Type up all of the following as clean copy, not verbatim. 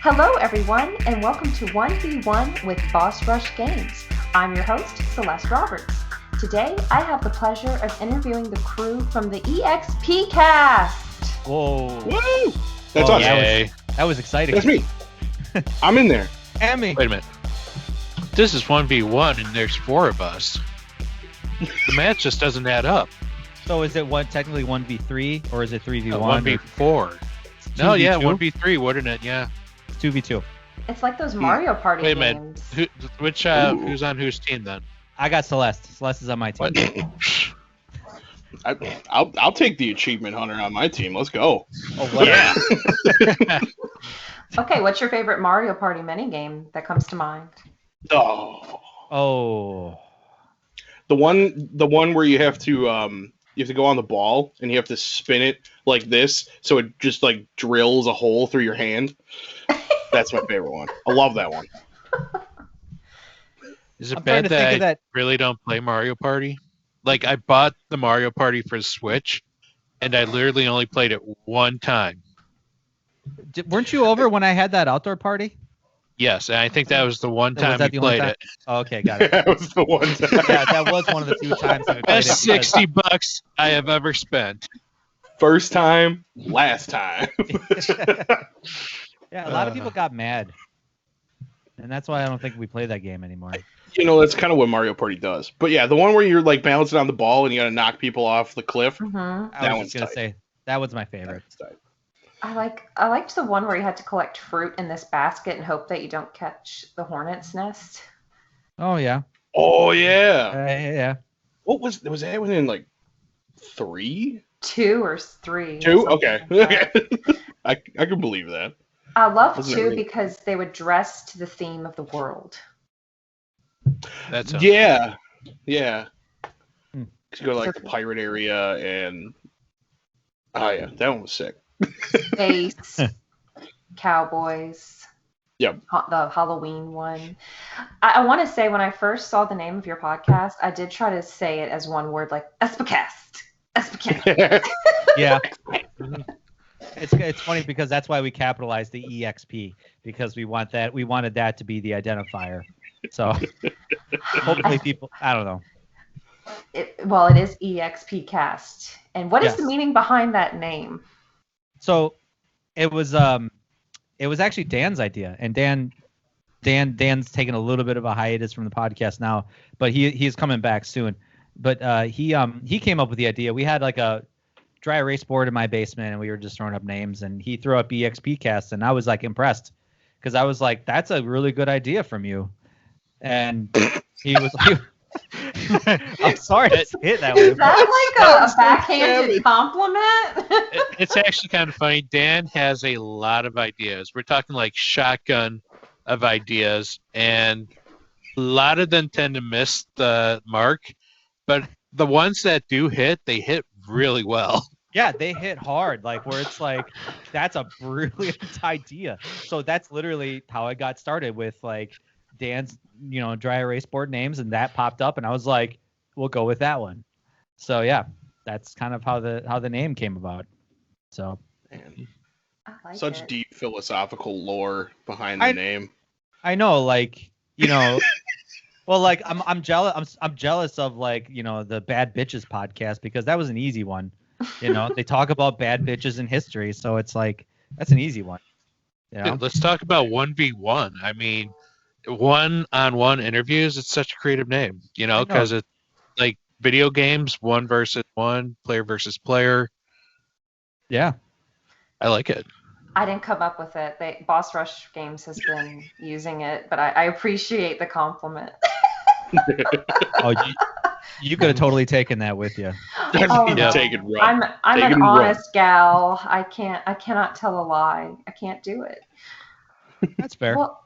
Hello, everyone, and welcome to 1v1 with Boss Rush Games. I'm your host, Celeste Roberts. Today, I have the pleasure of interviewing the crew from the EXPCast. Whoa. Woo! That's awesome. That was exciting. That's me. I'm in there. And me. Wait a minute. This is 1v1 and there's 4 of us. The math just doesn't add up. So is it technically 1v3 or is it 3v1? 1v4. No, yeah, 1v3, wouldn't it? Yeah. It's 2v2. It's like those Mario Party Wait a games. minute. Who's on whose team then? I got Celeste. Celeste is on my team. I'll take the achievement hunter on my team. Let's go. Oh, Yeah. Okay, what's your favorite Mario Party minigame that comes to mind? Oh. The one where you have to go on the ball and you have to spin it like this so it just like drills a hole through your hand. That's my favorite one. I love that one. Is it I'm trying bad to think of that I that. really don't play Mario Party? Like, I bought the Mario Party for the Switch, and I literally only played it one time. Weren't you over when I had that outdoor party? Yes, and I think that was the one Was time that we the only played time? it. Oh, okay, got it. That was the one time. Yeah, that was one of the few times that we played Best it. because- $60 I have ever spent. First time, last time. Yeah, a lot of people got mad. And that's why I don't think we play that game anymore. That's kind of what Mario Party does. But yeah, the one where you're like balancing on the ball and you got to knock people off the cliff. Mm-hmm. I That was one's just going to tight. say, that was my favorite. I liked the one where you had to collect fruit in this basket and hope that you don't catch the hornet's nest. Oh, yeah. Oh yeah. Yeah. What was that one in like 3? 2 or 3. or 2? something Okay. like that. I can believe that. I love Wasn't it 2 really- because they would dress to the theme of the world. That's Yeah. Yeah. Hmm. You go to like the pirate area and yeah, that one was sick. Space, cowboys. Yep. The Halloween one. I want to say when I first saw the name of your podcast, I did try to say it as one word, like EXPCast. EXPCast. Yeah. It's funny because that's why we capitalized the EXP, because we wanted that to be the identifier. So hopefully people, I don't know. It is EXPcast. And what is the Yes. meaning behind that name? So it was actually Dan's idea, and Dan's taking a little bit of a hiatus from the podcast now, but he's coming back soon. But he came up with the idea. We had like a dry erase board in my basement, and we were just throwing up names, and he threw up EXPcast, and I was like impressed because I was like, that's a really good idea from you. And he was like, I'm sorry to say it that way. Is that like a backhanded compliment? It's actually kind of funny. Dan has a lot of ideas. We're talking like shotgun of ideas, and a lot of them tend to miss the mark. But the ones that do hit, they hit really well. Yeah, they hit hard, like where it's like, that's a brilliant idea. So that's literally how I got started with like Dan's, dry erase board names, and that popped up, and I was like, we'll go with that one. So yeah, that's kind of how the name came about. So Man, I like such it. deep philosophical lore behind the name. I know, like, well, like I'm jealous. I'm jealous of like the Bad Bitches podcast, because that was an easy one. They talk about bad bitches in history, so it's like that's an easy one. Dude, let's talk about 1v1. I mean, one-on-one interviews, it's such a creative name, know. because it's like video games, 1 versus 1, player versus player. Yeah. I like it. I didn't come up with it. Boss Rush Games has been using it, but I appreciate the compliment. Oh, you could have totally taken that with you. Oh, no. Take it run. I'm Take it an and run. honest gal. I cannot tell a lie. I can't do it. That's fair. Well,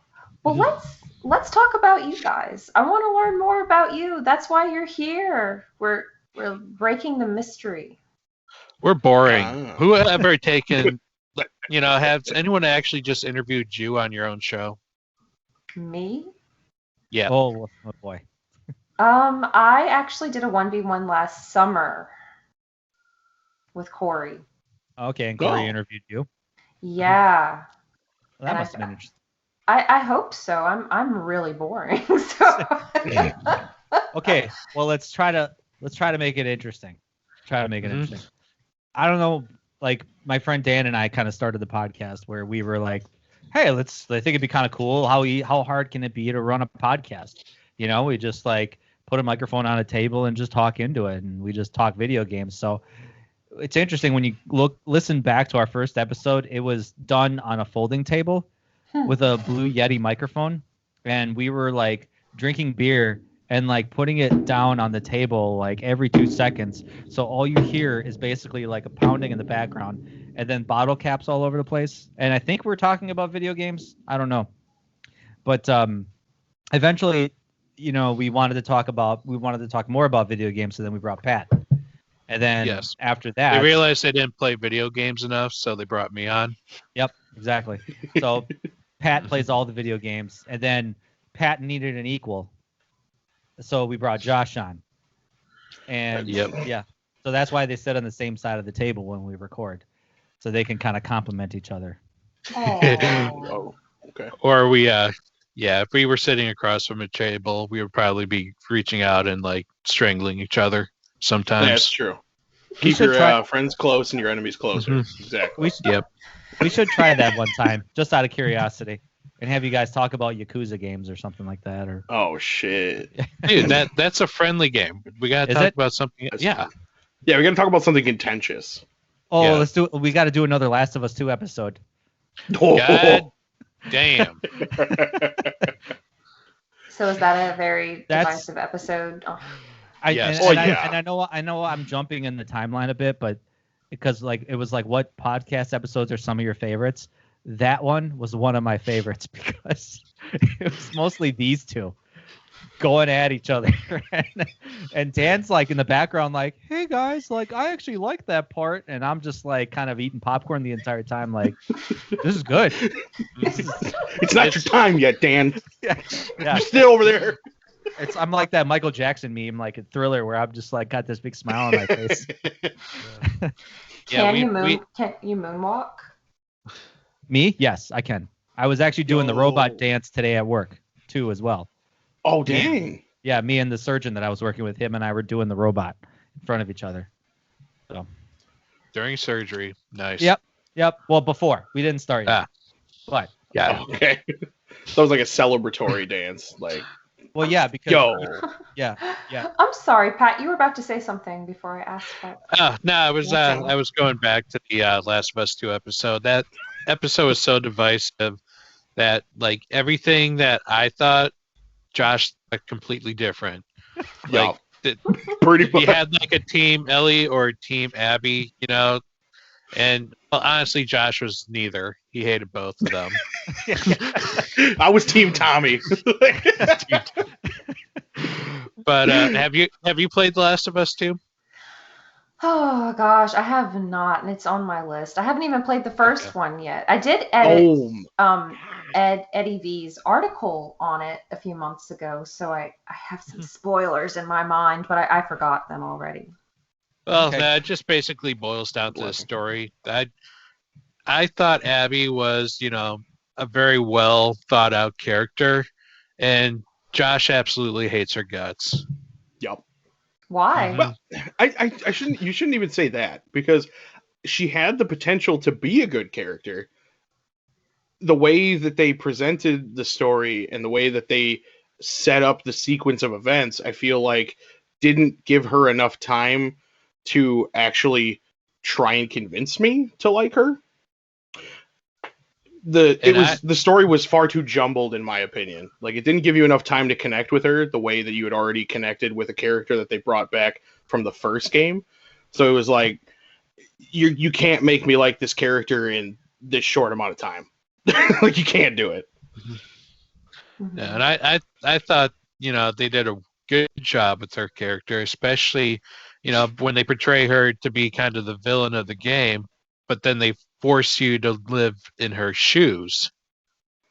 let's talk about you guys. I want to learn more about you. That's why you're here. We're breaking the mystery. We're boring. Ah. Whoever taken, has anyone actually just interviewed you on your own show? Me? Yeah. Oh boy. I actually did a 1v1 last summer with Corey. Okay, and Corey Oh. interviewed you. Yeah. Well, that must have been interesting. I hope so. I'm really boring. So Okay, well let's try to make it interesting. Try to make it interesting. I don't know, like my friend Dan and I kind of started the podcast where we were like, hey, I think it'd be kind of cool. How hard can it be to run a podcast? You know, we just like put a microphone on a table and just talk into it, and we just talk video games. So it's interesting when you listen back to our first episode. It was done on a folding table with a Blue Yeti microphone, and we were like drinking beer and like putting it down on the table like every 2 seconds. So all you hear is basically like a pounding in the background, and then bottle caps all over the place. And I think we're talking about video games. I don't know, but eventually, you know, we wanted to talk more about video games. So then we brought Pat, and then after that, they realized they didn't play video games enough, so they brought me on. Yep, exactly. So Pat plays all the video games, and then Pat needed an equal. So we brought Josh on. And yeah. So that's why they sit on the same side of the table when we record. So they can kind of complement each other. Oh, okay. Or we if we were sitting across from a table, we would probably be reaching out and like strangling each other sometimes. That's true. Keep your friends close and your enemies closer. Mm-hmm. Exactly. We should try that one time, just out of curiosity. And have you guys talk about Yakuza games or something like that, or shit, dude, that's a friendly game. We gotta talk about something. Yeah, we gotta talk about something contentious. Oh, let's do. We got to do another Last of Us 2 episode. God damn. So is that a very divisive episode? Oh. Yes. I know I'm jumping in the timeline a bit, but because like it was like, what podcast episodes are some of your favorites? That one was one of my favorites because it was mostly these two going at each other. And Dan's like in the background like, hey guys, like I actually like that part. And I'm just like kind of eating popcorn the entire time like, this is good. It's not your time yet, Dan. Yeah. You're still over there. I'm like that Michael Jackson meme, like a Thriller, where I'm just like got this big smile on my face. Can you moonwalk? Me? Yes, I can. I was actually doing the robot dance today at work too, as well. Oh, dang. Yeah, me and the surgeon that I was working with, him and I were doing the robot in front of each other. So during surgery, nice. Yep. Well, before we didn't start yet. But yeah, okay. That was like a celebratory dance, like. Well, yeah, because yeah. I'm sorry, Pat. You were about to say something before I asked that. No, I was going back to the Last of Us 2 episode. That episode was so divisive that like everything that I thought, Josh completely different. Like pretty much. You had like a team Ellie or team Abby, you know, and well, honestly, Josh was neither. He hated both of them. I was team Tommy. But have you played The Last of Us 2? Oh gosh, I have not, and it's on my list. I haven't even played the first one yet. I did edit Eddie V's article on it a few months ago, so I have some spoilers in my mind, but I forgot them already. Well, that just basically boils down to the story. I thought Abby was, you know, a very well thought out character, and Josh absolutely hates her guts. Yep. Why? Well, I shouldn't. You shouldn't even say that, because she had the potential to be a good character. The way that they presented the story and the way that they set up the sequence of events, I feel like didn't give her enough time to actually try and convince me to like her. The story was far too jumbled, in my opinion. Like, it didn't give you enough time to connect with her the way that you had already connected with a character that they brought back from the first game. So it was like, you can't make me like this character in this short amount of time. Like, you can't do it. Yeah, and I thought, you know, they did a good job with her character, especially, you know, when they portray her to be kind of the villain of the game, but then they force you to live in her shoes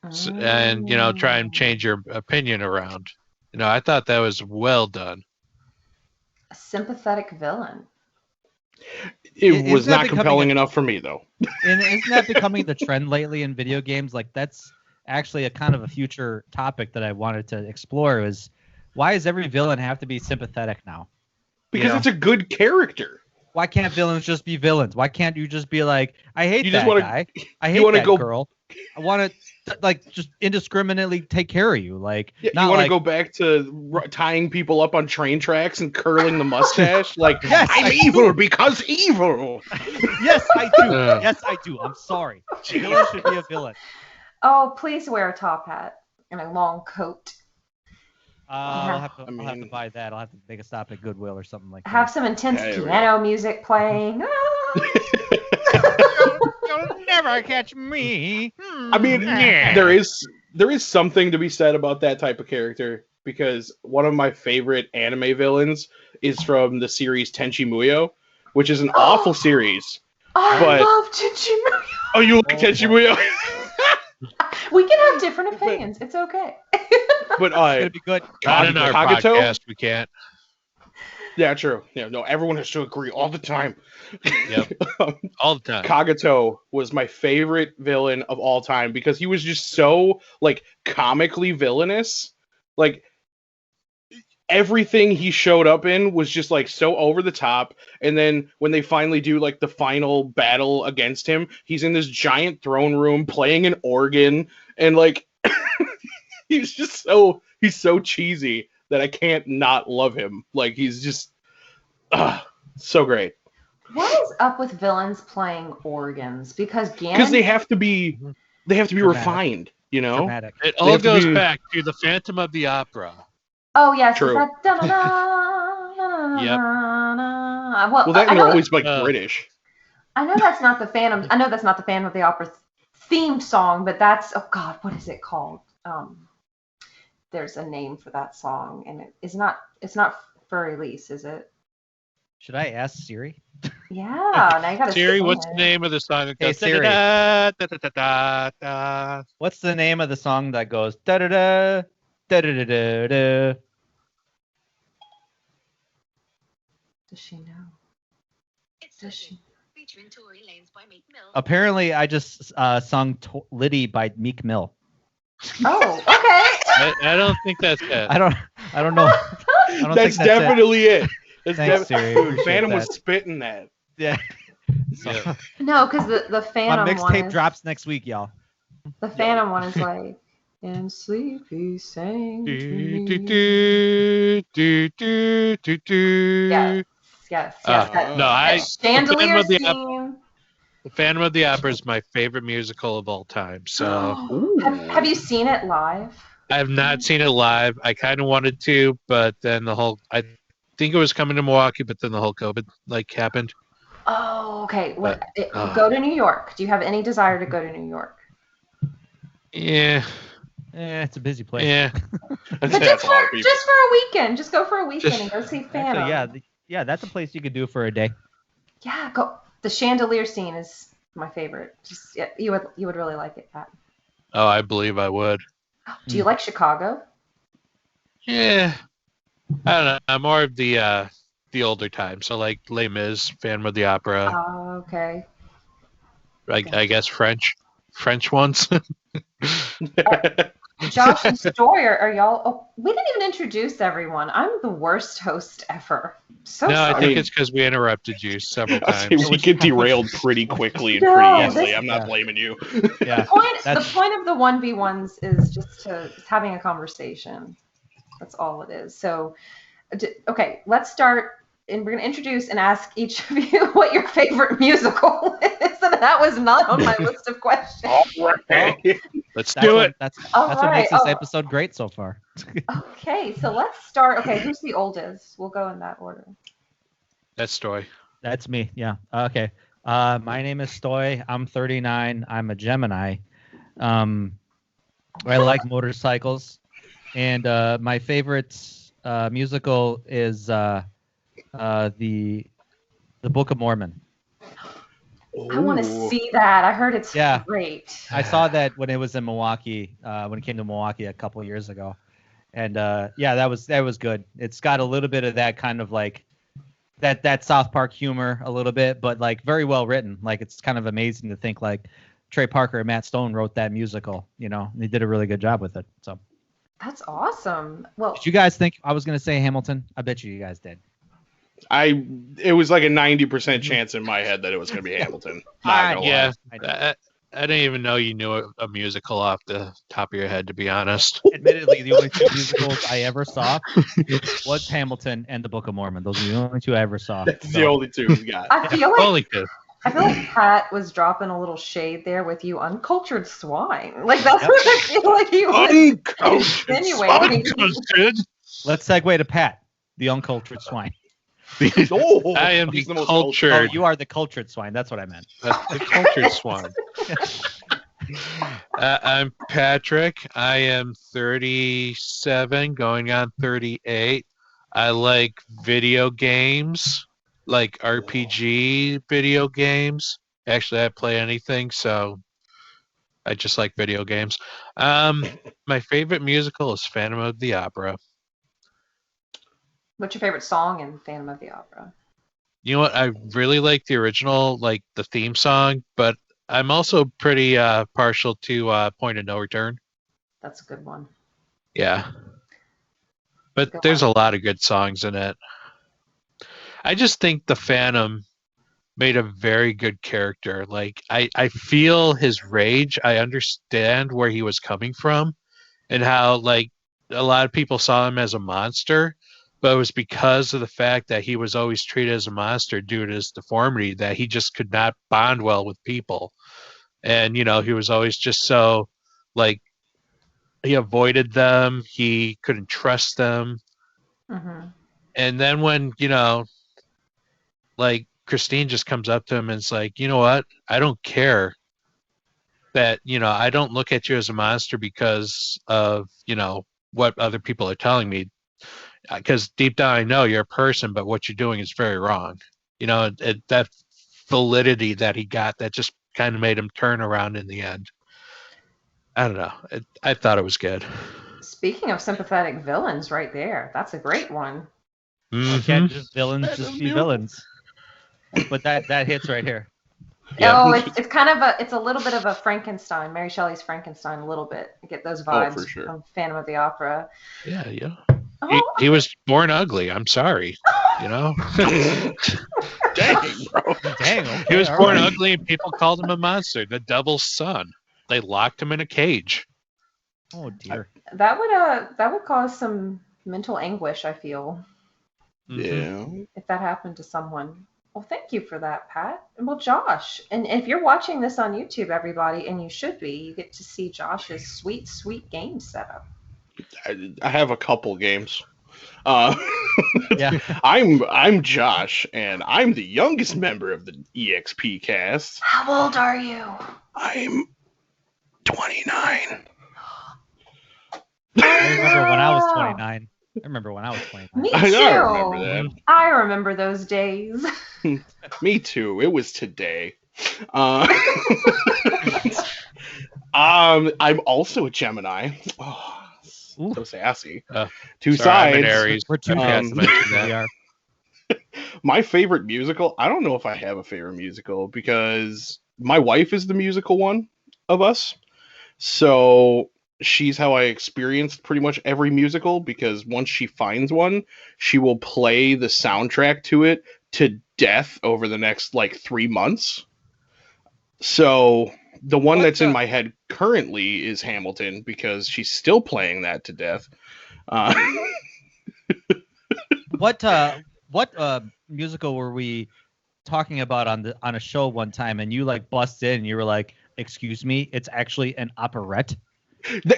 and, you know, try and change your opinion around. You know, I thought that was well done. A sympathetic villain. It was Isn't that not becoming compelling enough for me, though. And isn't that becoming the trend lately in video games? Like that's actually a kind of a future topic that I wanted to explore is why does every villain have to be sympathetic now? Because it's a good character. Why can't villains just be villains? Why can't you just be like, I hate You that just wanna- guy. I you hate wanna that go- girl. I want to like just indiscriminately take care of you. Like Yeah, not you want to like, go back to tying people up on train tracks and curling the mustache? Like, Yes, I'm I evil because evil. Yes, I do. Yeah. Yes, I do. I'm sorry. A villain should be a villain. Oh, please wear a top hat and a long coat. I'll have to mean- buy that. I'll have to make a stop at Goodwill or something like that. Have some intense Yeah, there we piano music playing. You'll never catch me. I mean, there is something to be said about that type of character because one of my favorite anime villains is from the series Tenchi Muyo, which is an awful series. I But- love Chichimu. Oh, you like Tenchi Muyo? We can have different opinions. It's okay. But It's gonna be good. Not in our Kagato? podcast, we can't. Yeah, true. Yeah, no, everyone has to agree all the time. Yep. All the time. Kagato was my favorite villain of all time because he was just so like comically villainous. Like everything he showed up in was just like so over the top. And then when they finally do like the final battle against him, he's in this giant throne room playing an organ and like he's so cheesy that I can't not love him. Like he's just so great. What is up with villains playing organs? Because Because Ganon. they have to be Dramatic. refined, you know? Dramatic. It They all have to goes be- back to the Phantom of the Opera. Oh yes. True. That, da-da-da, Yep. da-da-da. Well, that I and know, they're always like Uh, British. I know that's not the Phantom. I know that's not the Phantom of the Opera theme song, but that's God. What is it called? There's a name for that song, and it's not for release, is it? Should I ask Siri? Yeah. Now you gotta Siri, sing what's it. the name of the song that Hey, goes Siri. da-da-da-da-da-da-da? What's the name of the song that goes da da da da da da da da? Does she know? Does she? Featuring Tory Lanez by Meek Mill. Apparently, I just sung Liddy by Meek Mill. Oh, okay. I don't think that's it. I don't know. I don't That's think that's definitely it. That's Thanks, Siri. Dude, Appreciate Phantom that. was spitting that. Yeah. So, Yeah. No, because the my Phantom one mixtape is, drops next week, y'all. the Phantom one is like, and sleep he sang to Do, me. do, do, do, do, do. Yes, yes. That, No, I. that chandelier Phantom of the scene. The Phantom of the Opera is my favorite musical of all time. So Ooh. have you seen it live? I have not seen it live. I kind of wanted to, but then I think it was coming to Milwaukee, but then the whole COVID happened. Oh, okay. But, Go to New York. Do you have any desire to go to New York? Yeah, It's a busy place. yeah. I'd But say that's a lot of people. just for a weekend. Just go for a weekend Just- and go see Phantom. Actually, yeah, that's a place you could do for a day. Yeah, go. The chandelier scene is my favorite. Just you would really like it, Pat. Oh, I believe I would. Do you like Chicago? Yeah, I don't know. I'm more of the older time. So like Les Mis, Phantom of the Opera. Oh, okay. I guess French ones. Josh and Stoyer, are y'all? Oh, we didn't even introduce everyone. I'm the worst host ever. So No, I sorry. think it's because we interrupted you several I'd say times. we get derailed pretty quickly and No, pretty easily. this- I'm not Yeah. blaming you. Yeah. the That's- point of the 1v1s is just having a conversation. That's all it is. So, okay, let's start. And we're going to introduce and ask each of you what your favorite musical is. And that was not on my list of questions. Let's That's do what, it. That's All what makes right. this Oh. episode great so far. Okay, so let's start. Okay, who's the oldest? We'll go in that order. That story. That's me. Yeah. Okay. My name is Stoy. I'm 39. I'm a Gemini. I like motorcycles, and my favorite musical is the Book of Mormon. I want to see that. I heard it's Yeah. great. I saw that when it was in Milwaukee, when it came to Milwaukee a couple of years ago, and yeah, that was good. It's got a little bit of that kind of like that South Park humor a little bit, but like very well written. Like it's kind of amazing to think like Trey Parker and Matt Stone wrote that musical. You know, and they did a really good job with it. So. That's awesome. Well, Did you guys think I was gonna say Hamilton? I bet you guys did. It was like a 90% chance in my head that it was going to be Hamilton. Not gonna Yeah, lie. I didn't even know you knew a musical off the top of your head, to be honest. Admittedly, the only two musicals I ever saw was Hamilton and the Book of Mormon. Those are the only two I ever saw. That's the only two we got. I feel like Holy cow. I feel like Pat was dropping a little shade there with you, uncultured swine. Like that's what I feel like he was insinuating. Let's segue to Pat, the uncultured swine. Oh, I am he's the most cultured. Oh, you are the cultured swine. That's what I meant. The cultured swan. I'm Patrick. I am 37, going on 38. I like video games, like RPG video games. Actually, I play anything, so I just like video games. My favorite musical is Phantom of the Opera. What's your favorite song in Phantom of the Opera? You know what? I really like the original, like the theme song, but I'm also pretty partial to Point of No Return. That's a good one. Yeah. But Good there's one. a lot of good songs in it. I just think the Phantom made a very good character. Like I feel his rage. I understand where he was coming from and how like a lot of people saw him as a monster, but it was because of the fact that he was always treated as a monster due to his deformity that he just could not bond well with people. And, you know, he was always just so like he avoided them, he couldn't trust them. Mm-hmm. And then when, you know, like Christine just comes up to him and it's like, you know what? I don't care that, you know, I don't look at you as a monster because of, you know, what other people are telling me. Because deep down I know you're a person, but what you're doing is very wrong. You know, that validity that he got, that just kind of made him turn around in the end. I don't know. I thought it was good. Speaking of sympathetic villains, right there, that's a great one. Can't just villains just be villains. But that hits right here. Yeah. Oh, it's kind of it's a little bit of a Frankenstein, Mary Shelley's Frankenstein, a little bit. I get those vibes for sure. from Phantom of the Opera. Yeah, yeah. Oh, He was born ugly. I'm sorry. You know? Dang, bro. Dang. Okay, He was all born right. ugly and people called him a monster, the devil's son. They locked him in a cage. Oh dear. that would cause some mental anguish, I feel, Yeah. if that happened to someone. Well, thank you for that, Pat. And well, Josh, and if you're watching this on YouTube, everybody, and you should be, you get to see Josh's sweet, sweet game setup. I have a couple games. Uh, Yeah. I'm Josh, and I'm the youngest member of the EXPcast. How old are you? I'm 29. I remember when I was 29. I remember when I was 29. Me I too. know, I remember that. I remember those days. Me too. It was today. I'm also a Gemini. Oh, Ooh. so sassy. Uh, Two Sorry, I'm an sides. Aries. We're two I Um, forgot to mention We that. are. My favorite musical, I don't know if I have a favorite musical because my wife is the musical one of us. So she's how I experienced pretty much every musical because once she finds one, she will play the soundtrack to it to death over the next like 3 months. So the one What that's in the- my head currently is Hamilton because she's still playing that to death. What musical were we talking about on a show one time, and you like busted in and you were like, "Excuse me, it's actually an operette."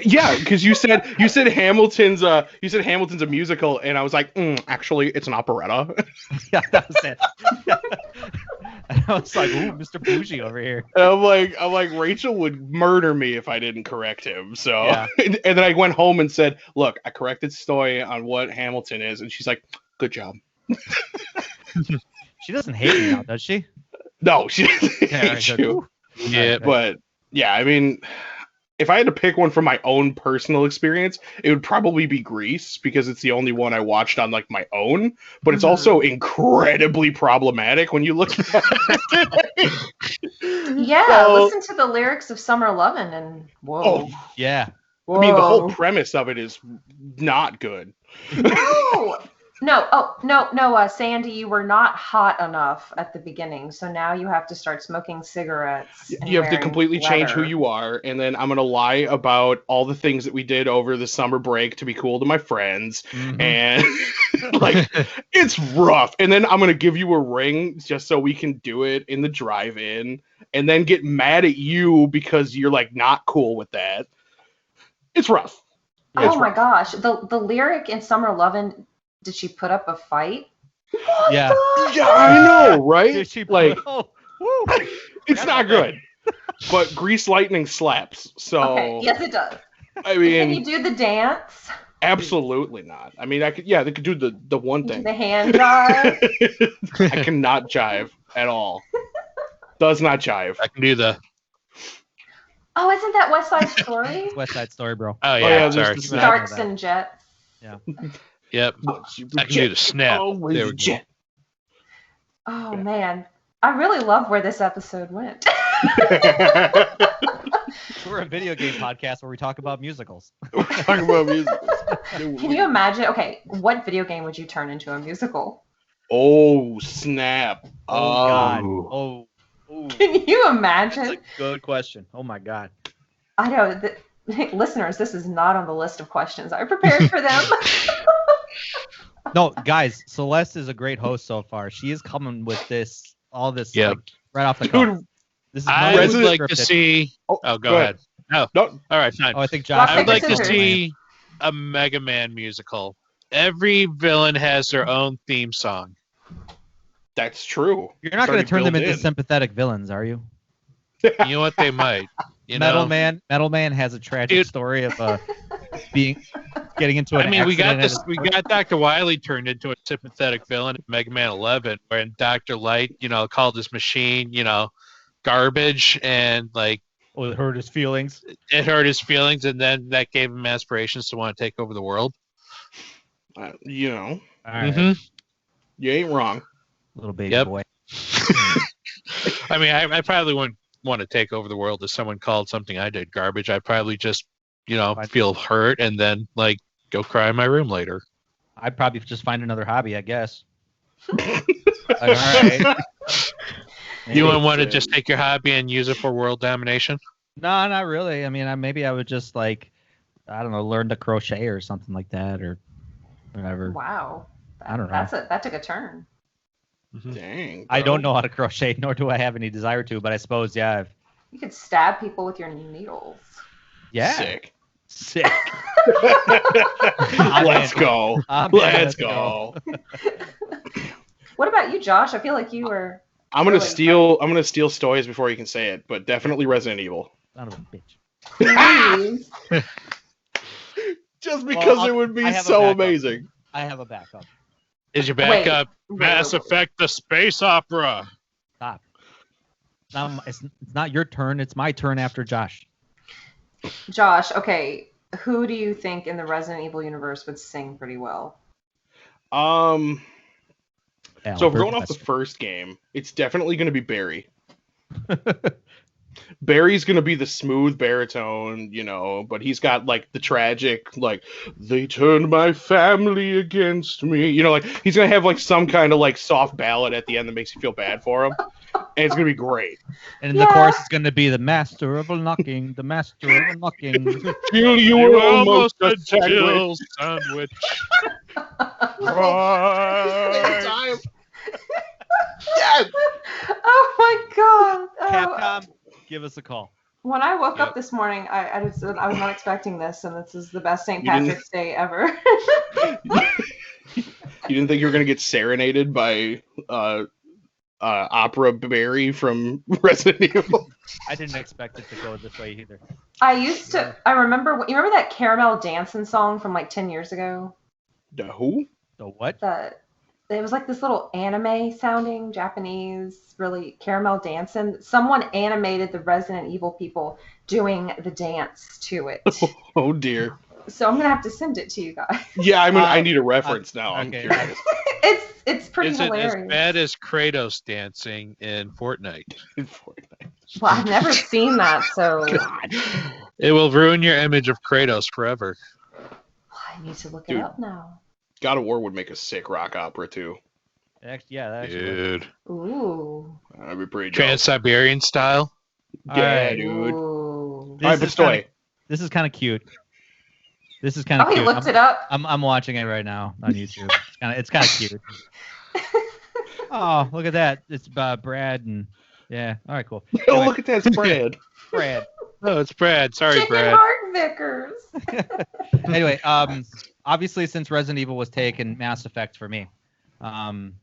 Yeah, because you said Hamilton's a musical, and I was like, actually, it's an operetta. Yeah, that was it. And I was like, "Ooh, Mr. Bougie over here." And I'm like, Rachel would murder me if I didn't correct him. So, Yeah. and then I went home and said, look, I corrected Stoy on what Hamilton is, and she's like, good job. She doesn't hate me now, does she? No, she doesn't Yeah, hate I said, you. "Ooh." Yeah, But yeah, I mean, if I had to pick one from my own personal experience, it would probably be Grease because it's the only one I watched on like my own. But it's also incredibly problematic when you look at it. Yeah, listen to the lyrics of Summer Lovin' and whoa. Oh, Yeah. I mean, the whole premise of it is not good. No, Sandy, you were not hot enough at the beginning, so now you have to start smoking cigarettes. And You have to wearing completely change who leather. you are, and then I'm gonna lie about all the things that we did over the summer break to be cool to my friends, and like it's rough. And then I'm gonna give you a ring just so we can do it in the drive-in, and then get mad at you because you're like not cool with that. It's rough. Oh my gosh, the lyric in Summer Lovin', did she put up a fight? What Yeah. Yeah, I know, right? Did she like, woo. it's not good. But Grease Lightning slaps. So Okay, yes, it does. I Can mean, you do the dance? absolutely not. I mean, I could. Yeah, they could do the one Do thing. the hand jive? I cannot jive at all. Does not jive. I can do the. Oh, isn't that West Side Story? West Side Story, bro. Oh yeah, yeah, there's sorry. the snap. Sharks and Jets. Yep. I can do the snap. Always There we go. jet. Oh Yeah. man, I really love where this episode went. We're a video game podcast where we talk about musicals. We're talking about music. Can you imagine? Okay, what video game would you turn into a musical? Oh snap! Oh God. Oh. Oh. Can you That's imagine? a good question. Oh my God. I know, listeners, this is not on the list of questions I prepared for them. No, guys, Celeste is a great host so far. She is coming with all this Yep. like, right off the cuff. Dude, This is I not would Resident- like to scripted. see. Oh, Oh, go go ahead. No. no, All right, fine. Oh, I think Josh. I would like to Scissors. see a Mega Man musical. Every villain has their own theme song. that's true. You're not going to It's turn them already into built sympathetic villains, are you? You know what? They might. You Metal know. Man has a tragic Dude. story of getting into an I mean, we got accident this. at We got Dr. Wily turned into a sympathetic villain in Mega Man 11, when Dr. Light, called his machine, garbage, and like it hurt his feelings. it hurt his feelings, and then that gave him aspirations to want to take over the world. You know, All right. Mhm. you ain't wrong. Little baby Yep. boy. I mean, I probably wouldn't want to take over the world if someone called something I did garbage. I'd probably just, feel hurt and then like go cry in my room later. I'd probably just find another hobby, I guess. Like, all right. You wouldn't want to Maybe. just take your hobby and use it for world domination? No, not really. I mean, maybe I would just like, I don't know, learn to crochet or something like that, or whatever. Wow. I don't know. That took a turn. Dang. I bro. don't know how to crochet, nor do I have any desire to, but I suppose, yeah, You could stab people with your needles. yeah, Sick. sick. Let's go. Let's go. What about you, Josh? I feel like you were. I'm gonna Really? steal. I'm gonna steal Stories before you can say it, but definitely Resident Evil. Son of a bitch. Please. Just because Well, it would be I have a so backup. amazing. I have a backup. Is your Wait, backup wait, Mass wait. Effect the space opera? Stop. It's not your turn. It's my turn after Josh. Josh, okay. Who do you think in the Resident Evil universe would sing pretty well? So if we're going off the Albert first game, it's definitely going to be Barry. Barry's going to be the smooth baritone, but he's got like the tragic, like, they turned my family against me. Like he's going to have like some kind of like soft ballad at the end that makes you feel bad for him. And it's going to be great. And in the chorus, it's going to be the master of knocking, the master of knocking. Jill, you were almost a Jill sandwich. Right. Yes. Oh my god. Oh. Capcom, give us a call. When I woke Yep. up this morning, I was not expecting this, and this is the best St. You didn't- Patrick's Day ever. You didn't think you were going to get serenaded by Opera Barry from Resident Evil? I didn't expect it to go this way either. I remember, you remember that Caramel Dancing song from like 10 years ago? The who? So what? That it was like this little anime sounding Japanese, really caramel dancing. Someone animated the Resident Evil people doing the dance to it. Oh dear. So I'm gonna have to send it to you guys. Yeah, I need a reference now. I'm okay. curious. It's pretty Is it hilarious. as bad as Kratos dancing in Fortnite? In Fortnite. Well, I've never seen that, so It will ruin your image of Kratos forever. I need to look it Dude. up now. God of War would make a sick rock opera too. Yeah, that actually. Dude. Ooh. That'd be pretty dope. Trans-Siberian style. Yeah, Alright. dude. Ooh. All right, This is Bestoy. kinda- This is kind of cute. This is kind of Oh, he cute. looked it up. I'm watching it right now on YouTube. It's kind of cute. Oh, look at that! It's Brad and yeah. All right, cool. Oh, Anyway, look at that spread. Brad. Oh, it's Brad. Sorry, Chicken Brad. Heart Vickers. Anyway, obviously since Resident Evil was taken, Mass Effect for me. And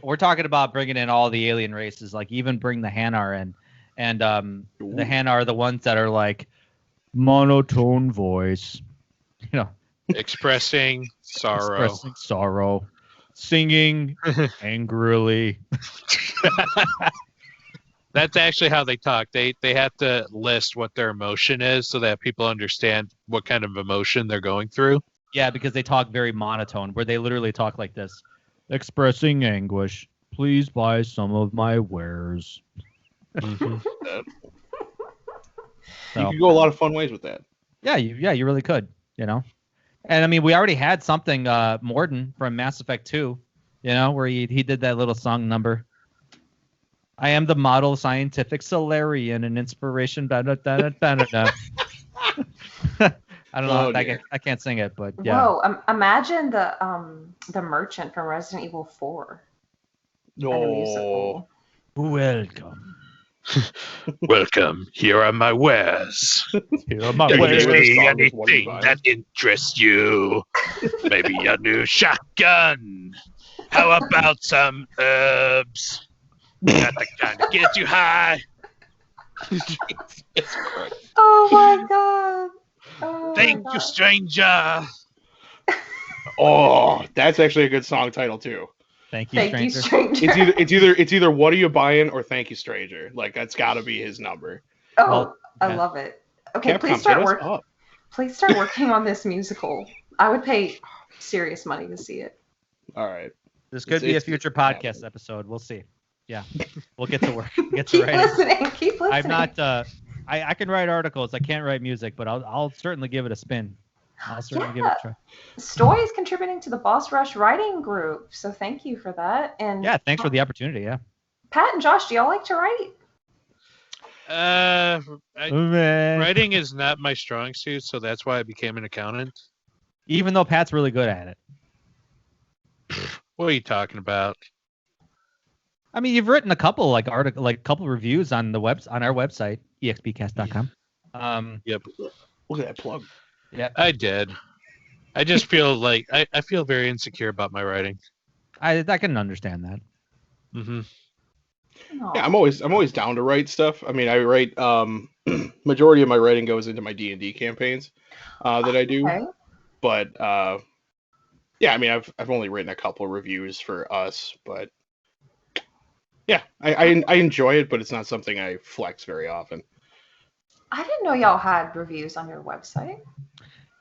we're talking about bringing in all the alien races, like even bring the Hanar in, and the Hanar are the ones that are like monotone voice, Expressing sorrow. expressing sorrow, singing angrily. That's actually how they talk. They have to list what their emotion is so that people understand what kind of emotion they're going through. Yeah, because they talk very monotone, where they literally talk like this: expressing anguish. Please buy some of my wares. Mhm. You So, could go a lot of fun ways with that. yeah, you really could, And I mean, we already had something, Morden from Mass Effect 2, where he did that little song number. I am the model scientific Solarian and inspiration. Da, da, da, da, da, da. I don't know. Oh, dear. I can't sing it, but yeah. Whoa! Imagine the merchant from Resident Evil 4 and the No. musical. Welcome. Welcome. Here are my wares. Here are my Yeah, wares. you See song is one anything vibe. that interests you. Maybe a new shotgun. How about some herbs? Got the kind that gets you high. Oh my god! Oh Thank my you, God. stranger. Oh, that's actually a good song title too. Thank you, Thank you, stranger. stranger. It's either what are you buying or thank you, stranger. Like that's got to be his number. Oh, Well, I yeah. love it. Okay, Capcom, please start hit us work. up. Please start working on this musical. I would pay serious money to see it. All right. This could be a It's- future it's podcast happening. episode. We'll see. Yeah, we'll get to work. Get to Keep writing. listening. Keep listening. I'm not. I can write articles. I can't write music, but I'll certainly give it a spin. I'll certainly give it a try. Stoy is contributing to the Boss Rush writing group, so thank you for that. And Yeah, thanks for the opportunity. Yeah. Pat and Josh, do y'all like to write? Writing is not my strong suit, so that's why I became an accountant. Even though Pat's really good at it. What are you talking about? I mean, you've written a couple couple reviews on the on our website, EXPCast.com. Yep, Look at that plug. Yeah, I did. I just feel like I feel very insecure about my writing. I can understand that. Hmm Aw. Yeah, I'm always down to write stuff. I mean, I write majority of my writing goes into my D&D campaigns that I do. Okay. But yeah, I mean, I've only written a couple reviews for us, but yeah, I enjoy it, but it's not something I flex very often. I didn't know y'all had reviews on your website.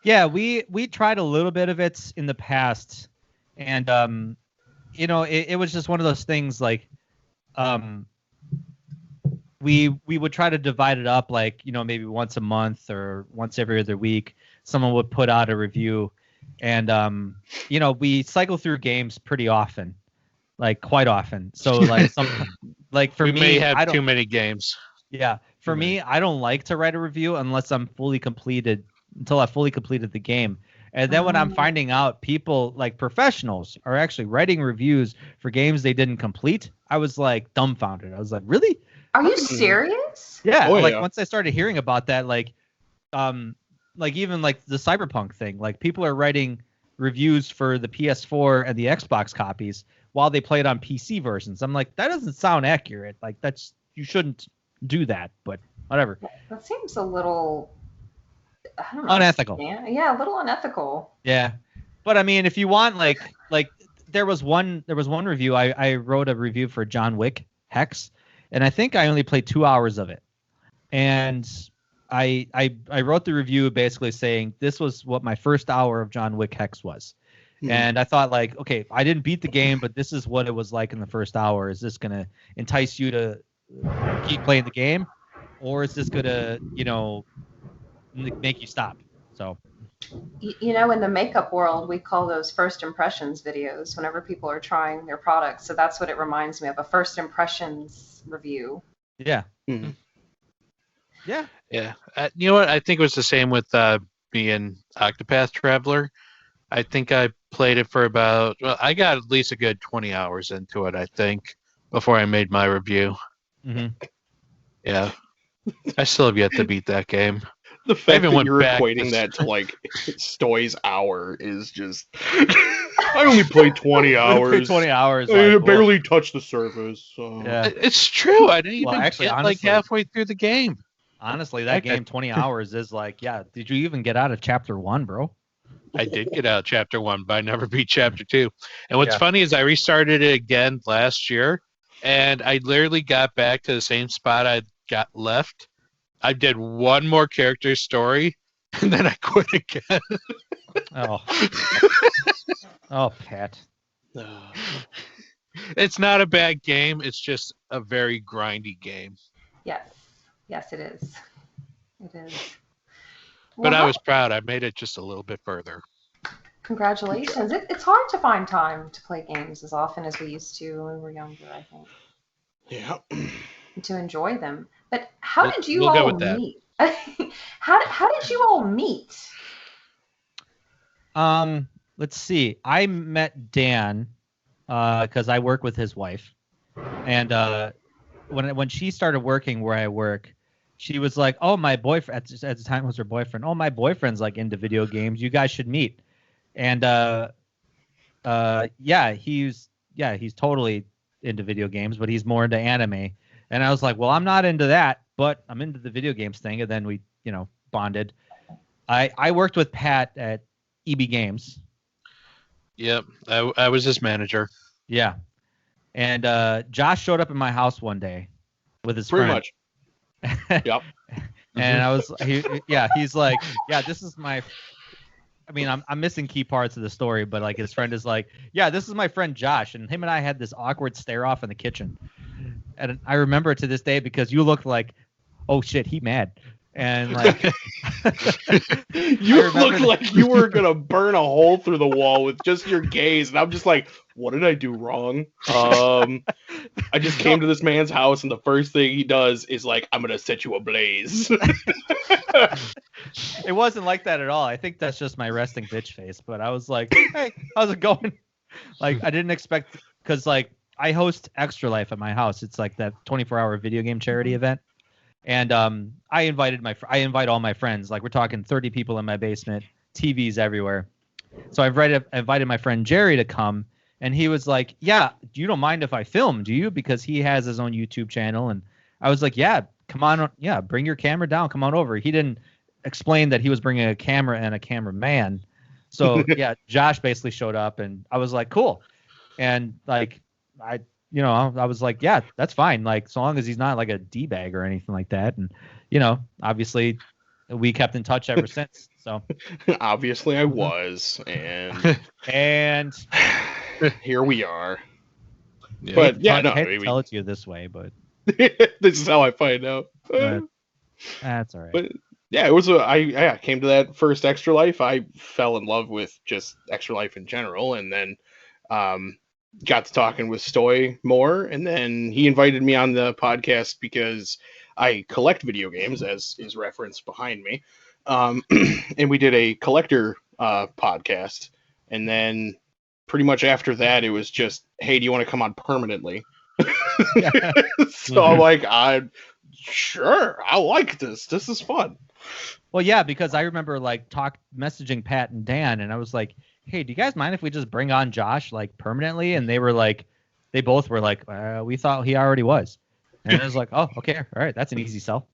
Yeah, we tried a little bit of it in the past, and it was just one of those things like, we would try to divide it up like maybe once a month or once every other week. Someone would put out a review, and we cycle through games pretty often, like quite often. So like for we me, may I have don't- too many games. Yeah, for me, I don't like to write a review unless I've fully completed the game. And then when I'm finding out people like professionals are actually writing reviews for games they didn't complete, I was like dumbfounded. I was like, really? Are you serious? Yeah. Oh, Like yeah. once I started hearing about that, like even like the Cyberpunk thing, like people are writing reviews for the PS4 and the Xbox copies while they play it on PC versions. I'm like, that doesn't sound accurate. Like you shouldn't do that, but whatever. That seems a little, I don't know. Unethical. Yeah, a little unethical. Yeah. But I mean, if you want like there was one review. I wrote a review for John Wick Hex, and I think I only played 2 hours of it. And I wrote the review basically saying this was what my first hour of John Wick Hex was. And I thought, like, okay, I didn't beat the game, but this is what it was like in the first hour. Is this going to entice you to keep playing the game, or is this going to, make you stop? So, in the makeup world, we call those first impressions videos whenever people are trying their products. So that's what it reminds me of, a first impressions review. Yeah. Mm-hmm. Yeah. Yeah. You know what? I think it was the same with me and Octopath Traveler. I think I played it for I got at least a good 20 hours into it, I think, before I made my review. Mm-hmm. Yeah. I still have yet to beat that game. The fact that went you're back equating to- that to like Stoy's hour is just. I only played 20 hours. 20 hours. I Like, barely touched the surface. yeah. It's true. I didn't Well, even actually, get honestly- halfway through the game. Honestly, that game 20 hours is like, yeah. Did you even get out of chapter 1, bro? I did get out of chapter 1, but I never beat chapter 2. And what's Yeah. funny is I restarted it again last year, and I literally got back to the same spot I got left. I did one more character story, and then I quit again. Oh. Oh, Pat. It's not a bad game. It's just a very grindy game. Yes, it is. It is. But Well, I was proud. I made it just a little bit further. congratulations. It's hard to find time to play games as often as we used to when we were younger, I think, Yeah. and to enjoy them. But how We'll- did you we'll go all with that. meet? How did you all meet? Let's see. I met Dan because I work with his wife, and when she started working where I work, she was like, "Oh, my boyfriend," at the time it was her boyfriend. "Oh, my boyfriend's like into video games. You guys should meet." And he's totally into video games, but he's more into anime. And I was like, "Well, I'm not into that, but I'm into the video games thing." And then we, bonded. I worked with Pat at EB Games. Yep. I was his manager. Yeah. And Josh showed up at my house one day with his Pretty friend. much. Yep. And I was, he's like, yeah, this is my, I mean, I'm missing key parts of the story, but like his friend is like, yeah, this is my friend Josh. And him and I had this awkward stare off in the kitchen. And I remember it to this day because you looked like, oh shit, he mad. And like, You looked like you were gonna burn a hole through the wall with just your gaze, and I'm just like, what did I do wrong? I just came to this man's house, and the first thing he does is like, I'm gonna set you ablaze. it wasn't like that at all. I think that's just my resting bitch face. But I was like, hey, how's it going? Like, I didn't expect, because like I host Extra Life at my house. It's like that 24-hour video game charity event. And I invite all my friends. Like, we're talking 30 people in my basement, TVs everywhere. So I invited my friend Jerry to come, and he was like, yeah, you don't mind if I film, do you? Because he has his own YouTube channel. And I was like, yeah, come on. Yeah, bring your camera down. Come on over. He didn't explain that he was bringing a camera and a cameraman. So, yeah, Josh basically showed up, and I was like, cool. And, like, I was like, yeah, that's fine. Like, so long as he's not like a D-bag or anything like that. And, obviously we kept in touch ever since. So Obviously I was, and here we are. Yeah. But yeah, I no, hate to tell it to you this way, but this is how I find out. that's all right. But yeah, it was I came to that first Extra Life. I fell in love with just Extra Life in general, and then got to talking with Stoy more, and then he invited me on the podcast because I collect video games, as is referenced behind me. And we did a collector podcast, and then pretty much after that, it was just, hey, do you want to come on permanently? So I'm like, I'm sure, I like this. This is fun. Well, yeah, because I remember like messaging Pat and Dan, and I was like, hey, do you guys mind if we just bring on Josh like permanently? And they both were like, we thought he already was. And I was like, oh, okay, all right, that's an easy sell.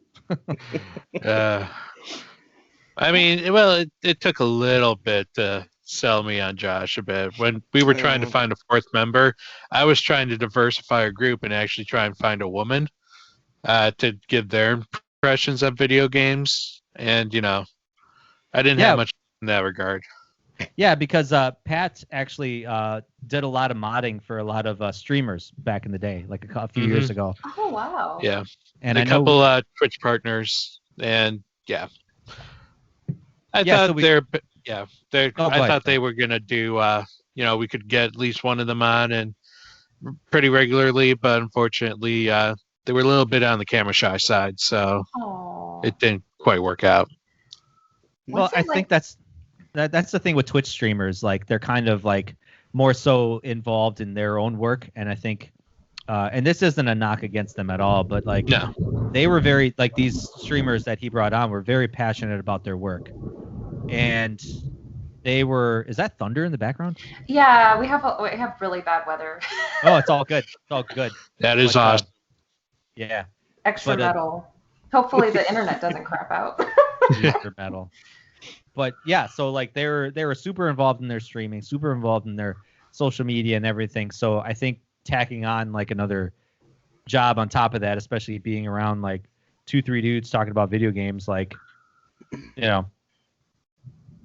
I mean, well, it took a little bit to sell me on Josh a bit. When we were trying to find a fourth member, I was trying to diversify our group and actually try and find a woman to give their impressions of video games. And, I didn't have much in that regard. Yeah, because Pat actually did a lot of modding for a lot of streamers back in the day, like a few years ago. Oh, wow. Yeah. And a couple Twitch partners. And, yeah. I thought they were going to do, we could get at least one of them on and pretty regularly, but unfortunately, they were a little bit on the camera shy side, so it didn't quite work out. Well, I think that's the thing with Twitch streamers. Like, they're kind of like more so involved in their own work, and I think, and this isn't a knock against them at all, but like, they were very, like, these streamers that he brought on were very passionate about their work, and they were. Is that thunder in the background? Yeah, we have really bad weather. Oh, it's all good. It's all good. That is awesome. Yeah. Extra metal. Hopefully the internet doesn't crap out. Extra metal. But yeah, so like they were super involved in their streaming, super involved in their social media and everything. So I think tacking on like another job on top of that, especially being around like 2-3 dudes talking about video games, like, I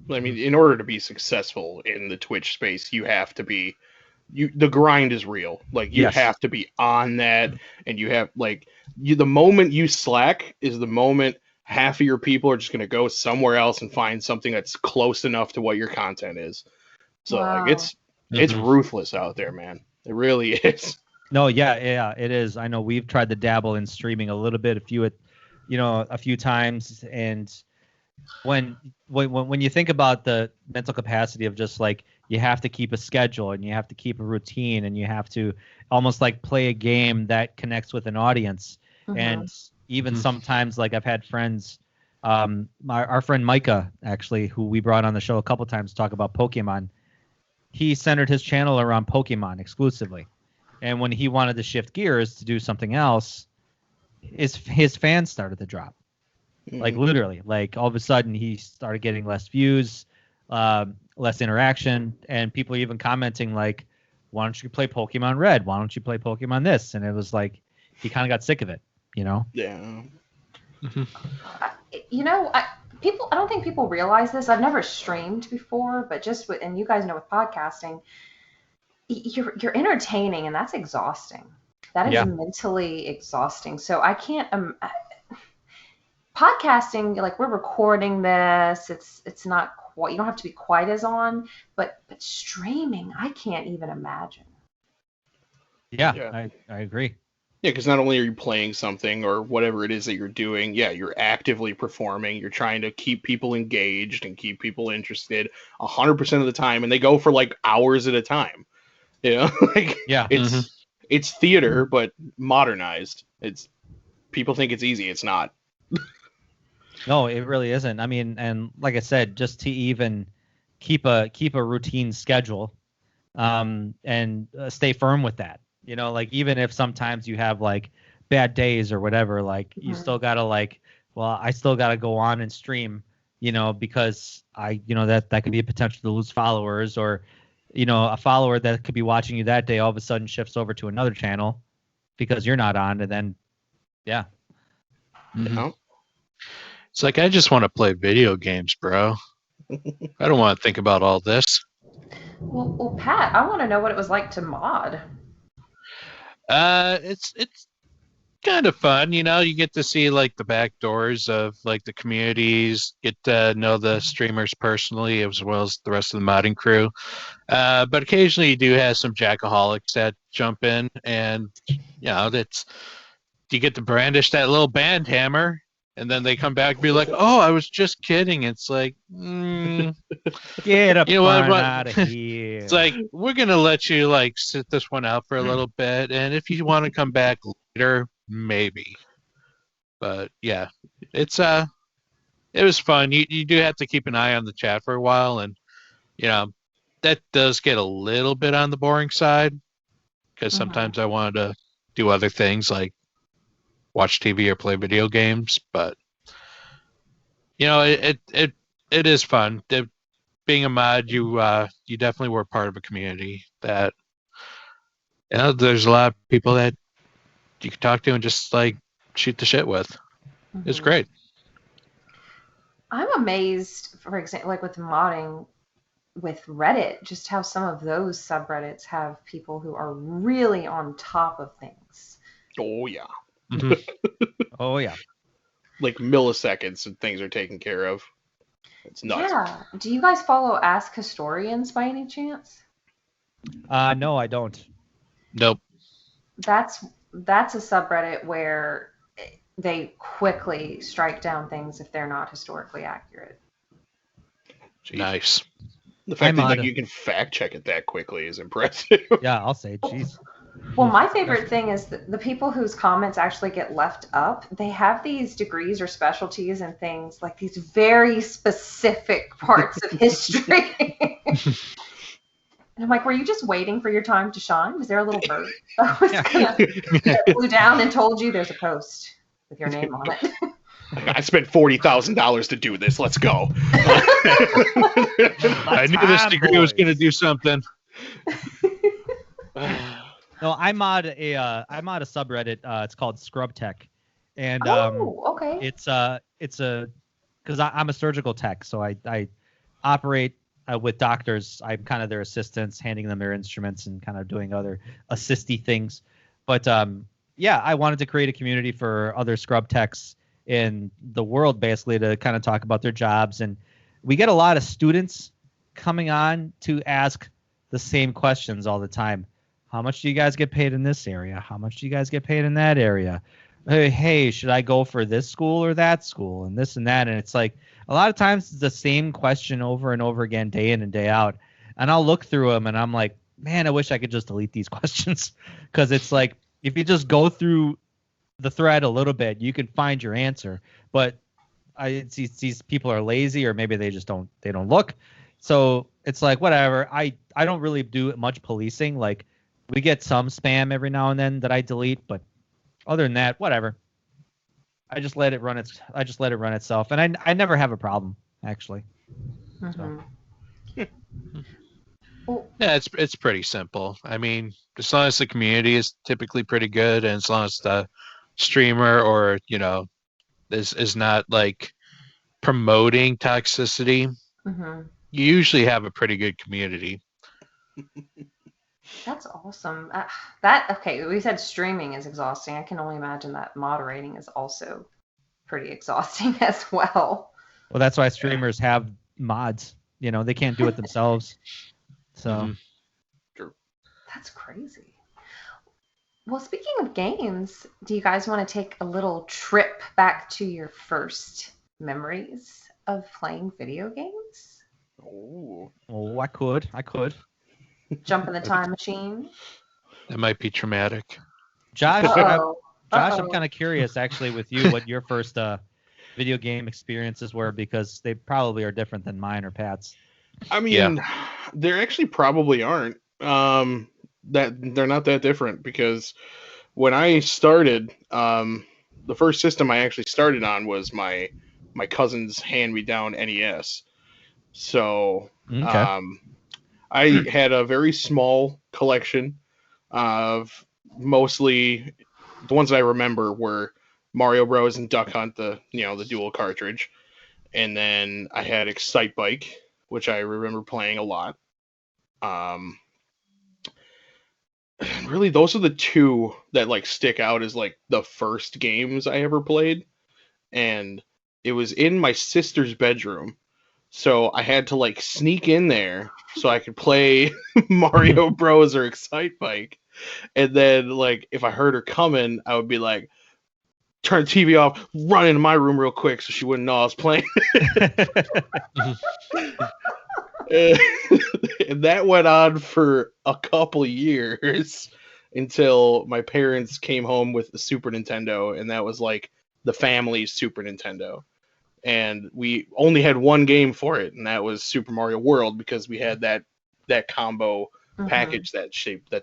mean, in order to be successful in the Twitch space, you have to be, the grind is real. Like, you have to be on that, and you have, like, the moment you slack is the moment half of your people are just going to go somewhere else and find something that's close enough to what your content is. So, like, it's ruthless out there, man. It really is. No, yeah, it is. I know we've tried to dabble in streaming a little bit, a few times, and when you think about the mental capacity of just like, you have to keep a schedule and you have to keep a routine and you have to almost like play a game that connects with an audience. And even sometimes, like, I've had friends, our friend Micah, actually, who we brought on the show a couple times to talk about Pokemon, he centered his channel around Pokemon exclusively. And when he wanted to shift gears to do something else, his fans started to drop. Like, literally, like, all of a sudden he started getting less views, less interaction, and people even commenting like, why don't you play Pokemon Red? Why don't you play Pokemon this? And it was like, he kind of got sick of it, Yeah. I don't think people realize this. I've never streamed before, but and you guys know with podcasting, you're entertaining, and that's exhausting. That is mentally exhausting. So I can't. Podcasting, like, we're recording this. It's not quite. You don't have to be quite as on, but streaming, I can't even imagine. Yeah. I agree. Yeah, because not only are you playing something or whatever it is that you're doing, you're actively performing. You're trying to keep people engaged and keep people interested 100% of the time, and they go for like hours at a time. It's theater, but modernized. People think it's easy. It's not. No, it really isn't. I mean, and like I said, just to even keep a routine schedule, and stay firm with that. Like, even if sometimes you have like bad days or whatever, like, you still gotta I still gotta go on and stream, because that could be a potential to lose followers, or a follower that could be watching you that day all of a sudden shifts over to another channel because you're not on, and then It's like, I just want to play video games, bro. I don't want to think about all this. Well, Pat, I want to know what it was like to mod. It's kind of fun, you get to see like the back doors of like the communities, get to know the streamers personally as well as the rest of the modding crew. But occasionally you do have some jackaholics that jump in, and you get to brandish that little band hammer, and then they come back and be like, "Oh, I was just kidding." It's like, get up out of here. It's like, we're gonna let you like sit this one out for a little bit, and if you want to come back later, maybe. But yeah, it was fun. You do have to keep an eye on the chat for a while, and that does get a little bit on the boring side, because sometimes I wanted to do other things like watch TV or play video games, but it is fun. being a mod, you definitely were part of a community that there's a lot of people that you can talk to and just like shoot the shit with. It's Mhm. great. I'm amazed, for example, like with modding with Reddit, just how some of those subreddits have people who are really on top of things. Oh yeah, Mhm. Oh yeah. like milliseconds and things are taken care of. It's nuts. Yeah. Do you guys follow Ask Historians by any chance? No, I don't. Nope. That's a subreddit where they quickly strike down things if they're not historically accurate. Jeez. Nice. The fact that mod. like, you can fact check it that quickly is impressive. Yeah, I'll say, jeez. Well, my favorite thing is the people whose comments actually get left up, they have these degrees or specialties and things like these very specific parts of history. And I'm like, were you just waiting for your time to shine? Was there a little bird that flew down and told you there's a post with your name on it? I spent $40,000 to do this. Let's go. I knew this degree was going to do something. No, I mod a subreddit. It's called Scrub Tech, and okay. it's because I'm a surgical tech, so I operate with doctors. I'm kind of their assistants, handing them their instruments and kind of doing other assisty things. But yeah, I wanted to create a community for other scrub techs in the world, basically, to kind of talk about their jobs. And we get a lot of students coming on to ask the same questions all the time. How much do you guys get paid in this area? How much do you guys get paid in that area? Hey, should I go for this school or that school and this and that? And it's like a lot of times it's the same question over and over again, day in and day out. And I'll look through them and I'm like, man, I wish I could just delete these questions, because it's like if you just go through the thread a little bit, you can find your answer. But these people are lazy, or maybe they just don't look. So it's like whatever. I don't really do much policing. Like we get some spam every now and then that I delete, but other than that, whatever. I just let it run itself, and I never have a problem actually. Mhm. Yeah, it's pretty simple. I mean, as long as the community is typically pretty good, and as long as the streamer or is not like promoting toxicity, Mhm. you usually have a pretty good community. That's awesome. Okay, we said streaming is exhausting. I can only imagine that moderating is also pretty exhausting as well. Well, that's why streamers have mods. They can't do it themselves. So Mhm. That's crazy. Well, speaking of games, do you guys want to take a little trip back to your first memories of playing video games? Oh. I could. Jump in the time machine? That might be traumatic. Josh, Uh-oh. I'm Uh-oh. kind of curious actually with you what your first video game experiences were, because they probably are different than mine or Pat's. I mean, there actually probably aren't. That they're not that different, because when I started, the first system I actually started on was my cousin's hand-me-down NES. So, Okay. I had a very small collection of, mostly the ones that I remember were Mario Bros. And Duck Hunt, the dual cartridge, and then I had Excite Bike, which I remember playing a lot. Really, those are the two that like stick out as like the first games I ever played, and it was in my sister's bedroom, so I had to like sneak in there so I could play Mario Bros. Or Excite Bike, and then like if I heard her coming, I would be like, turn the TV off, run into my room real quick so she wouldn't know I was playing. And that went on for a couple years until my parents came home with the Super Nintendo, and that was like the family's Super Nintendo. And we only had one game for it, and that was Super Mario World, because we had that combo package that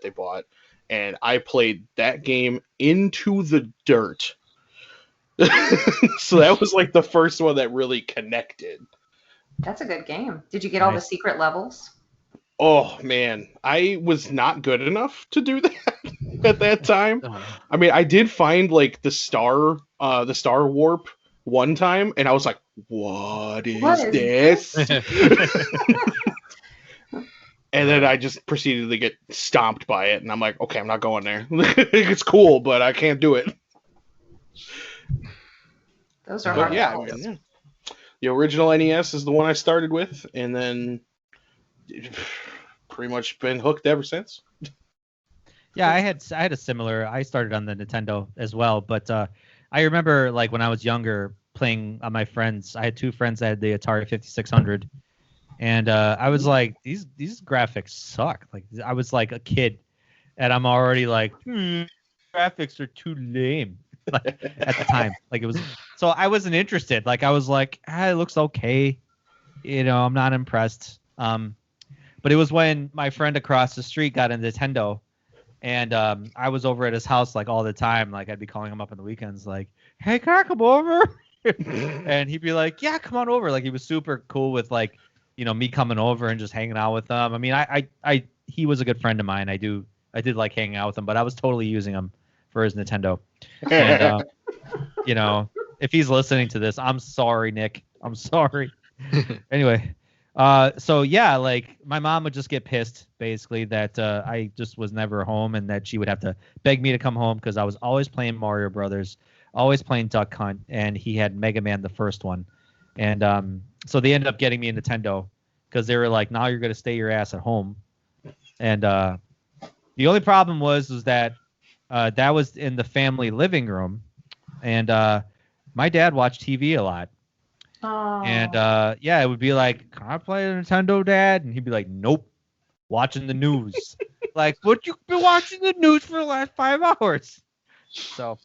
they bought, and I played that game into the dirt. So that was like the first one that really connected. That's a good game. Did you get all the Nice. secret levels? Oh man, I was not good enough to do that at that time. Oh. I mean, I did find like the star warp one time, and I was like, "What is What is this?" And then I just proceeded to get stomped by it, and I'm like, "Okay, I'm not going there. It's cool, but I can't do it." Those are But hard yeah, I levels. mean, the original NES is the one I started with, and then pretty much been hooked ever since. Yeah, I had a similar. I started on the Nintendo as well, but I remember like when I was younger playing on my friends. I had two friends that had the Atari 5600, and I was like, these graphics suck. Like I was like a kid, and I'm already like, graphics are too lame. Like at the time, like it was. So I wasn't interested. Like I was like, it looks okay. I'm not impressed. But it was when my friend across the street got a Nintendo. And I was over at his house like all the time. Like I'd be calling him up on the weekends, like, "Hey, can I come over?" And he'd be like, "Yeah, come on over." Like he was super cool with like, me coming over and just hanging out with him. I mean, he was a good friend of mine. I did like hanging out with him, but I was totally using him for his Nintendo. And if he's listening to this, I'm sorry, Nick. I'm sorry. Anyway. So yeah, like my mom would just get pissed basically that I just was never home and that she would have to beg me to come home because I was always playing Mario Brothers, always playing Duck Hunt, and he had Mega Man the first one. And so they ended up getting me a Nintendo because they were like, now you're gonna stay your ass at home. And the only problem was that that was in the family living room, and my dad watched TV a lot. Oh. And yeah, it would be like, "Can I play Nintendo, Dad?" And he'd be like, "Nope, watching the news." Like, what, you been watching the news for the last 5 hours? So,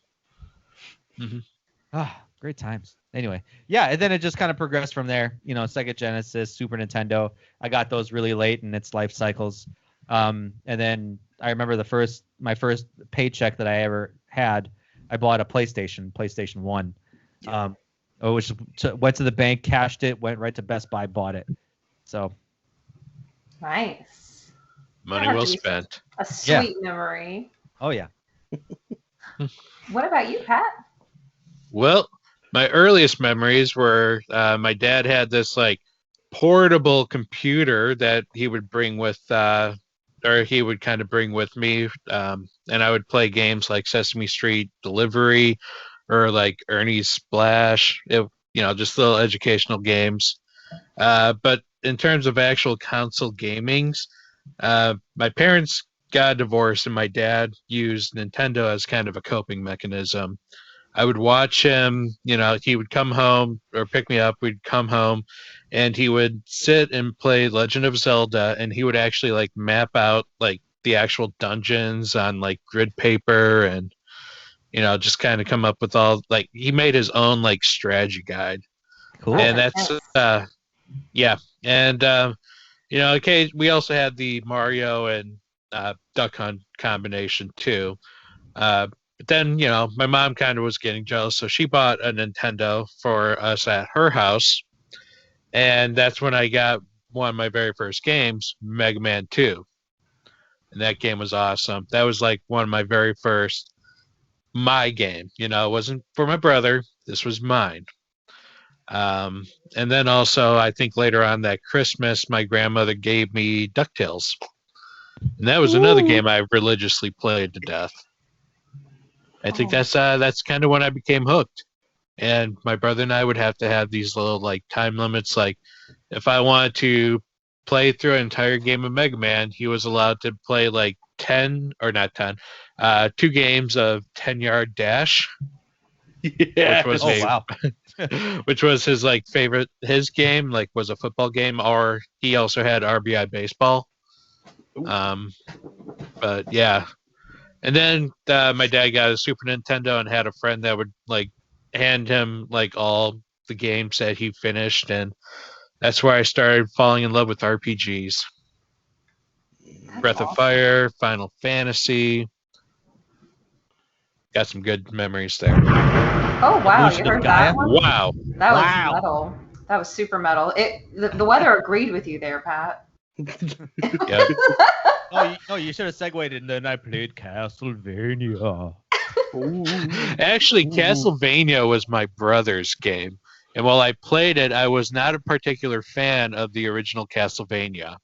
great times. Anyway, yeah, and then it just kind of progressed from there. Sega Genesis, Super Nintendo. I got those really late in its life cycles. And then I remember my first paycheck that I ever had, I bought a PlayStation 1. Which went to the bank, cashed it, went right to Best Buy, bought it. So Nice. Money That had well to be spent. A sweet memory. oh yeah. What about you, Pat? Well, my earliest memories were my dad had this like portable computer that he would bring with, or he would kind of bring with me, and I would play games like Sesame Street Delivery, or like Ernie's Splash, just little educational games. But in terms of actual console gamings, my parents got divorced and my dad used Nintendo as kind of a coping mechanism. I would watch him, he would come home or pick me up, we'd come home, and he would sit and play Legend of Zelda, and he would actually like map out like the actual dungeons on like grid paper and just kind of come up with all like he made his own like strategy guide. Cool. And that's yeah. And okay, we also had the Mario and Duck Hunt combination too. But then my mom kind of was getting jealous, so she bought a Nintendo for us at her house, and that's when I got one of my very first games, Mega Man 2. And that game was awesome. That was like one of my very first my game. It wasn't for my brother. This was mine. And then also, I think later on that Christmas, my grandmother gave me DuckTales. And that was another game I religiously played to death. I think that's kind of when I became hooked. And my brother and I would have to have these little like time limits. Like if I wanted to play through an entire game of Mega Man, he was allowed to play like 10 or not 10, 2 games of 10-yard dash. Yeah. Which was wow. which was his like favorite. His game like was a football game, or he also had RBI baseball. But yeah, and then my dad got a Super Nintendo and had a friend that would like hand him like all the games that he finished, and that's where I started falling in love with RPGs. That's Breath of awesome. Fire, Final Fantasy. Got some good memories there. Oh wow, Evolution you of heard Gaia? that one? Wow. That was Wow. metal. That was super metal. The weather agreed with you there, Pat. Yep. You should have segued and then I played Castlevania. Actually, Castlevania was my brother's game. And while I played it, I was not a particular fan of the original Castlevania.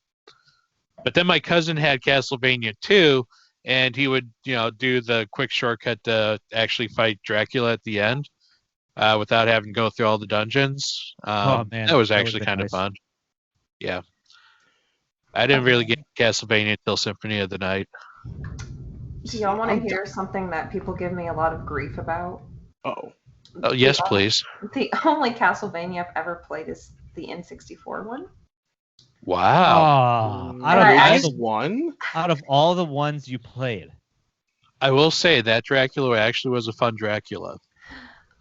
But then my cousin had Castlevania 2, and he would, do the quick shortcut to actually fight Dracula at the end without having to go through all the dungeons. Man, that was that actually would've been kind of nice. fun. Yeah. I didn't really get Castlevania until Symphony of the Night. Do y'all want to hear something that people give me a lot of grief about? Oh. Oh, yes, please. The only Castlevania I've ever played is the N64 one. Wow. Out of all the ones you played, I will say that Dracula actually was a fun Dracula.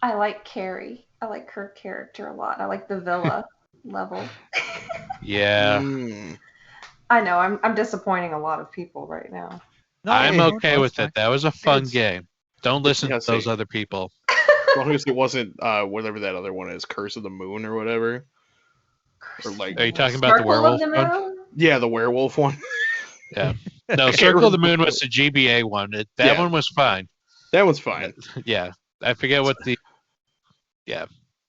I like Carrie. I like her character a lot. I like the villa level. Yeah. I know. I'm disappointing a lot of people right now. No, I'm okay with fine. it. That was a fun game. Don't listen to those see. other people. As long as it wasn't whatever that other one is, Curse of the Moon or whatever. Or like, Are you talking about the Circle werewolf of the one? Moon? yeah, the werewolf one. Yeah. No, Circle of the Moon was the GBA one. That one was fine. That one's fine. Yeah. I forget what the... Yeah.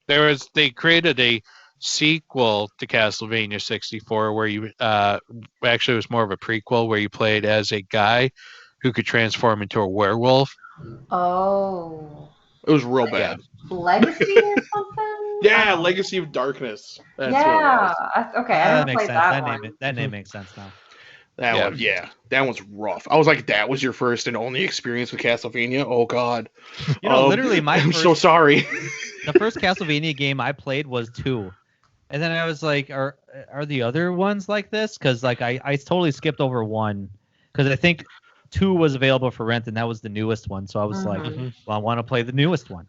They created a sequel to Castlevania 64 where you... actually, it was more of a prequel where you played as a guy who could transform into a werewolf. Oh. It was real bad. Legacy or something? Yeah, Legacy of Darkness. That's what it was. Okay, I that never makes played sense. that one. That name makes sense now. That one's rough. I was like, that was your first and only experience with Castlevania? Oh God. Literally I'm so sorry. The first Castlevania game I played was 2. And then I was like, are the other ones like this? Because like I totally skipped over 1 because I think 2 was available for rent and that was the newest one. So I was like, well, I want to play the newest one.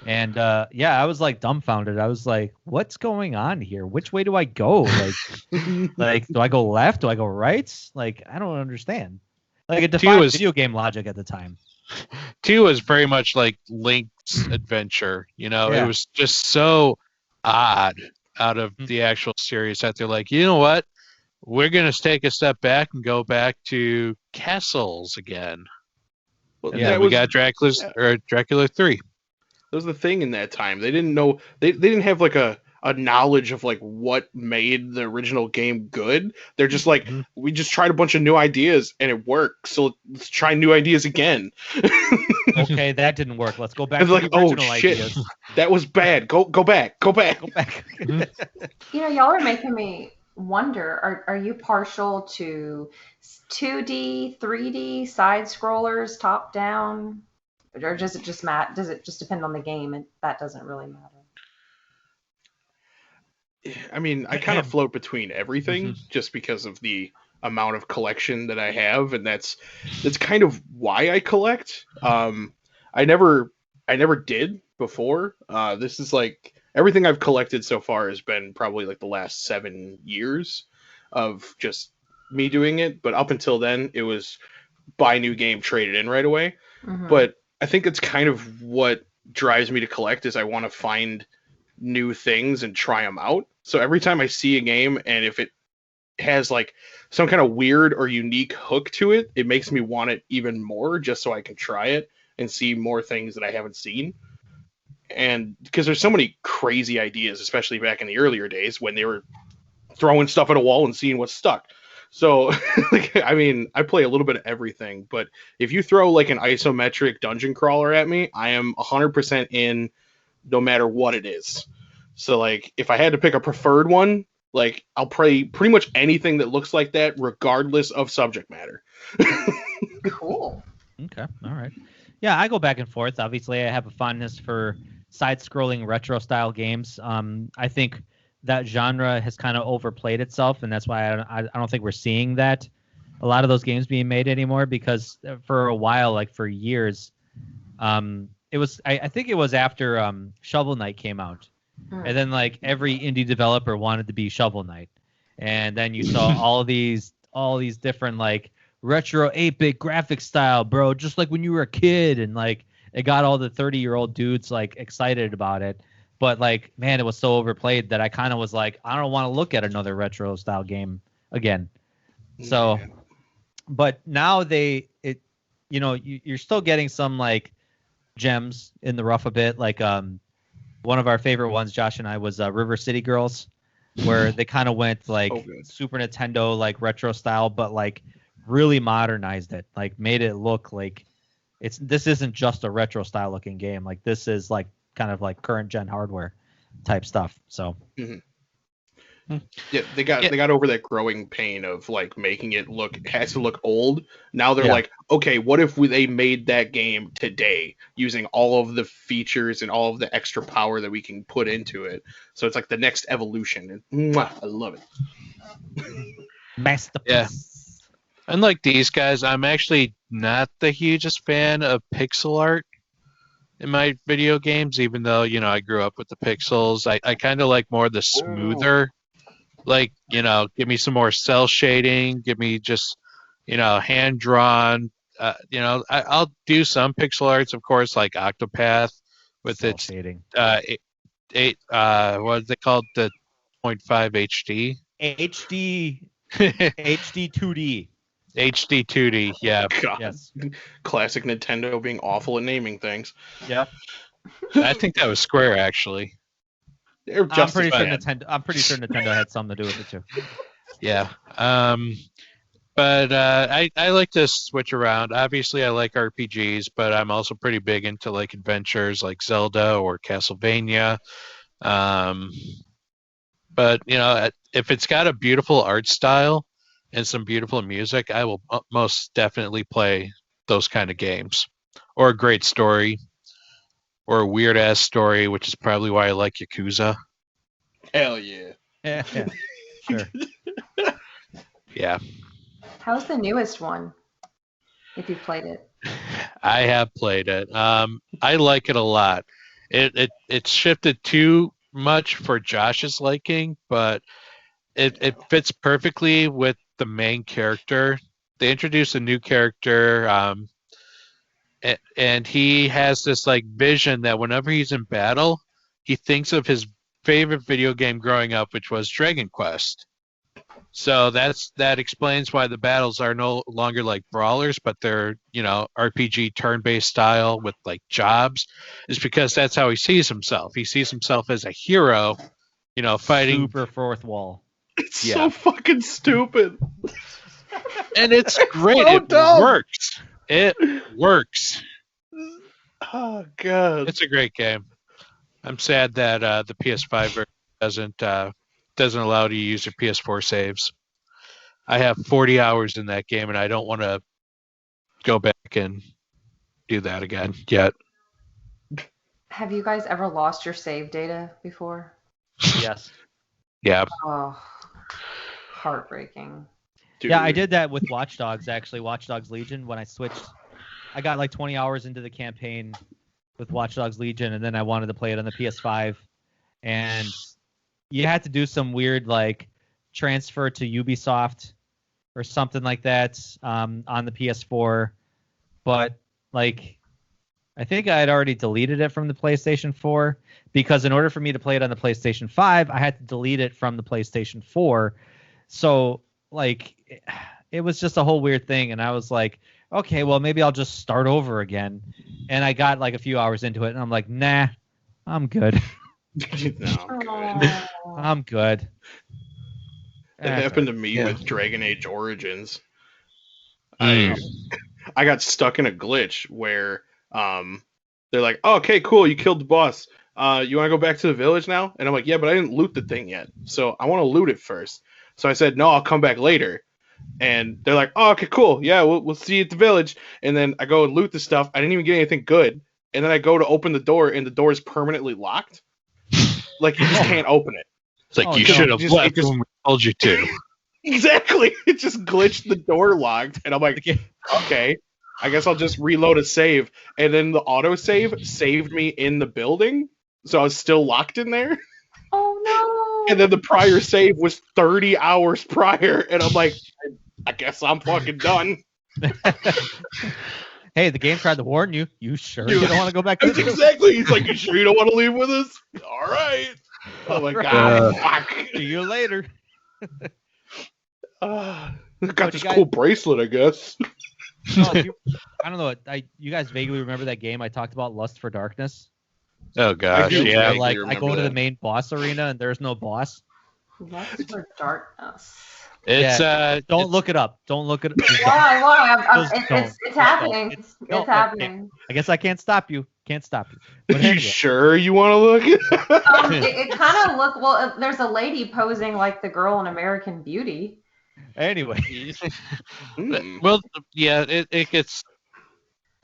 And I was like dumbfounded. I was like, what's going on here? Which way do I go? Like, do I go left? Do I go right? Like, I don't understand. Like, it defied video game logic at the time. 2 was very much like Link's adventure. It was just so odd out of the actual series that they're like, you know what? We're going to take a step back and go back to castles again. Well, we got Dracula 3. That was the thing in that time. They didn't know they didn't have like a knowledge of like what made the original game good. They're just like, we just tried a bunch of new ideas and it worked. So let's try new ideas again. Okay, that didn't work. Let's go back to like, the original shit. ideas. That was bad. Go back. Go back. Y'all are making me wonder, are you partial to 2D, 3D, side scrollers, top down? Or does it just depend on the game and that doesn't really matter? I mean, I kind of float between everything just because of the amount of collection that I have, and that's kind of why I collect. I never did before. This is like everything I've collected so far has been probably like the last 7 years of just me doing it. But up until then, it was buy new game, trade it in right away. But I think it's kind of what drives me to collect is I want to find new things and try them out. So every time I see a game and if it has like some kind of weird or unique hook to it, it makes me want it even more just so I can try it and see more things that I haven't seen. And because there's so many crazy ideas, especially back in the earlier days when they were throwing stuff at a wall and seeing what stuck. So, I mean, I play a little bit of everything, but if you throw like an isometric dungeon crawler at me, I am 100% in no matter what it is. So, like, if I had to pick a preferred one, like, I'll play pretty much anything that looks like that, regardless of subject matter. Cool. Okay. All right. Yeah, I go back and forth. Obviously, I have a fondness for side-scrolling retro-style games. I think that genre has kind of overplayed itself, and that's why I don't think we're seeing that a lot of those games being made anymore. Because for a while, like for years, it was I think it was after Shovel Knight came out, and then like every indie developer wanted to be Shovel Knight, and then you saw all these different like retro 8-bit graphic style, bro, just like when you were a kid, and like it got all the 30-year-old dudes like excited about it. but like, man, it was so overplayed that I kind of was like, I don't want to look at another retro style game again. So, Yeah. but now you're still getting some like gems in the rough a bit. Like one of our favorite ones, Josh and I, was River City Girls, where they kind of went like good. Super Nintendo like retro style, but like really modernized it, like made it look like this isn't just a retro style looking game. Like this is like kind of like current gen hardware type stuff. So Yeah, they got over that growing pain of like making it has to look old. Now they're like, okay, what if they made that game today using all of the features and all of the extra power that we can put into it? So it's like the next evolution, and I love it. masterpiece. Yeah. Unlike these guys, I'm actually not the hugest fan of pixel art in my video games, even though, I grew up with the pixels. I kind of like more the smoother, like, give me some more cell shading, give me just, hand drawn. I'll do some pixel arts, of course, like Octopath with Cell its shading. what is it called? The 0.5 HD? HD 2D. HD 2D, yeah. God. Yes. Classic Nintendo being awful at naming things. Yeah. I think that was Square, actually. They're I'm pretty sure bad. Nintendo had something to do with it too. Yeah. But I like to switch around. Obviously, I like RPGs, but I'm also pretty big into like adventures like Zelda or Castlevania. But if it's got a beautiful art style and some beautiful music, I will most definitely play those kind of games. Or a great story, or a weird ass story, which is probably why I like Yakuza. Hell yeah. Yeah. Sure. Yeah. How's the newest one? If you've played it. I have played it. I like it a lot. It's shifted too much for Josh's liking, but it fits perfectly with the main character. They introduce a new character, and he has this like vision that whenever he's in battle, he thinks of his favorite video game growing up, which was Dragon Quest. So that explains why the battles are no longer like brawlers, but they're RPG turn-based style with like jobs. Is because that's how he sees himself. He sees himself as a hero, fighting. Super fourth wall. It's Yeah. so fucking stupid. And it's great. So It dumb. works. It works. Oh god. It's a great game. I'm sad that the PS5 version doesn't allow you to use your PS4 saves. I have 40 hours in that game, and I don't want to go back and do that again yet. Have you guys ever lost your save data before? Yes. Yeah. Oh, heartbreaking. Dude. Yeah, I did that with Watch Dogs, actually. Watch Dogs Legion, when I switched. I got like 20 hours into the campaign with Watch Dogs Legion, and then I wanted to play it on the PS5. And you had to do some weird like transfer to Ubisoft or something like that on the PS4. But like, I think I had already deleted it from the PlayStation 4 because in order for me to play it on the PlayStation 5, I had to delete it from the PlayStation 4. So like, it was just a whole weird thing. And I was like, okay, well, maybe I'll just start over again. And I got like a few hours into it and I'm like, nah, I'm good. No, I'm good. That happened to me with Dragon Age Origins. I got stuck in a glitch where they're like, oh, okay, cool, you killed the boss. You want to go back to the village now? And I'm like, yeah, but I didn't loot the thing yet, so I want to loot it first. So I said, no, I'll come back later. And they're like, oh, okay, cool, yeah, we'll see you at the village. And then I go and loot the stuff. I didn't even get anything good. And then I go to open the door, and the door is permanently locked. Like, you just can't open it. It's like you should have left when we told you to. Exactly. It just glitched the door locked. And I'm like, okay, I guess I'll just reload a save. And then the autosave saved me in the building. So I was still locked in there. Oh no. And then the prior save was 30 hours prior. And I'm like, I guess I'm fucking done. Hey, the game tried to warn you. You sure you don't want to go back to That's this? exactly. He's like, you sure you don't want to leave with us? All right. Oh my god. Fuck. See you later. Got But this you guys- cool bracelet, I guess. Oh, I don't know. You guys vaguely remember that game I talked about, Lust for Darkness? Oh gosh, do. yeah. Where, like I remember go to the that. main boss arena and there's no boss. Lust for darkness. It's Don't look it up. Don't look it. Why? Just don't. It's happening. It's- It's no, happening. I guess I can't stop you. Can't stop you. But You anyway, sure you want to look? It kind of look well. There's a lady posing like the girl in American Beauty. anyway, Hmm. well, yeah. It gets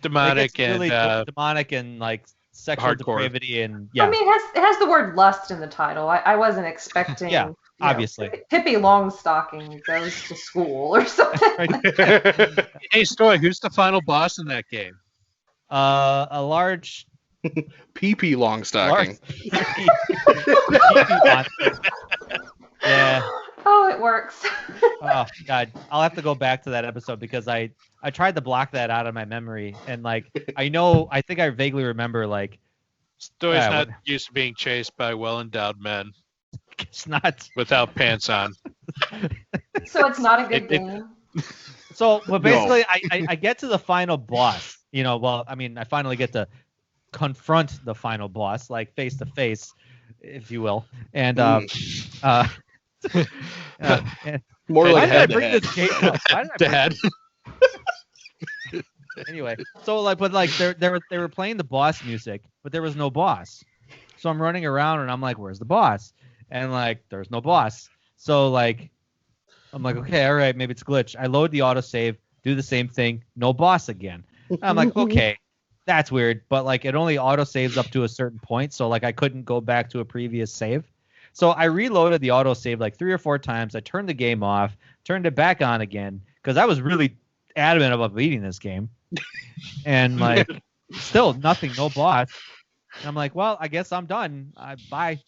demonic it gets really and demonic and like sexual hardcore. depravity and yeah, I mean, it has the word lust in the title. I wasn't expecting. Yeah, you obviously. Pippi Longstocking goes to school or something. hey, Stoy, who's the final boss in that game? a large Pee-pee Longstocking. yeah. Oh, it works. Oh God, I'll have to go back to that episode because I tried to block that out of my memory and like I think I vaguely remember like Stoy's Yeah, not used to being chased by well-endowed men it's not without pants on. So it's not a good It- game. so but basically I get to the final boss, well I mean I finally get to confront the final boss like face to face, if you will, and and More why like did I head to bring head. this game up? Why did I bring Dad. anyway, so like, but like they were playing the boss music, but there was no boss. So I'm running around and I'm like, where's the boss? And like, there's no boss. So like, I'm like, okay, all right, maybe it's a glitch. I load the autosave, do the same thing, no boss again. I'm like, okay, that's weird, but like it only autosaves up to a certain point, so like I couldn't go back to a previous save. So I reloaded the autosave like 3 or 4 times. I turned the game off, turned it back on again because I was really adamant about beating this game. And like still nothing, no boss. And I'm like, well, I guess I'm done. Bye.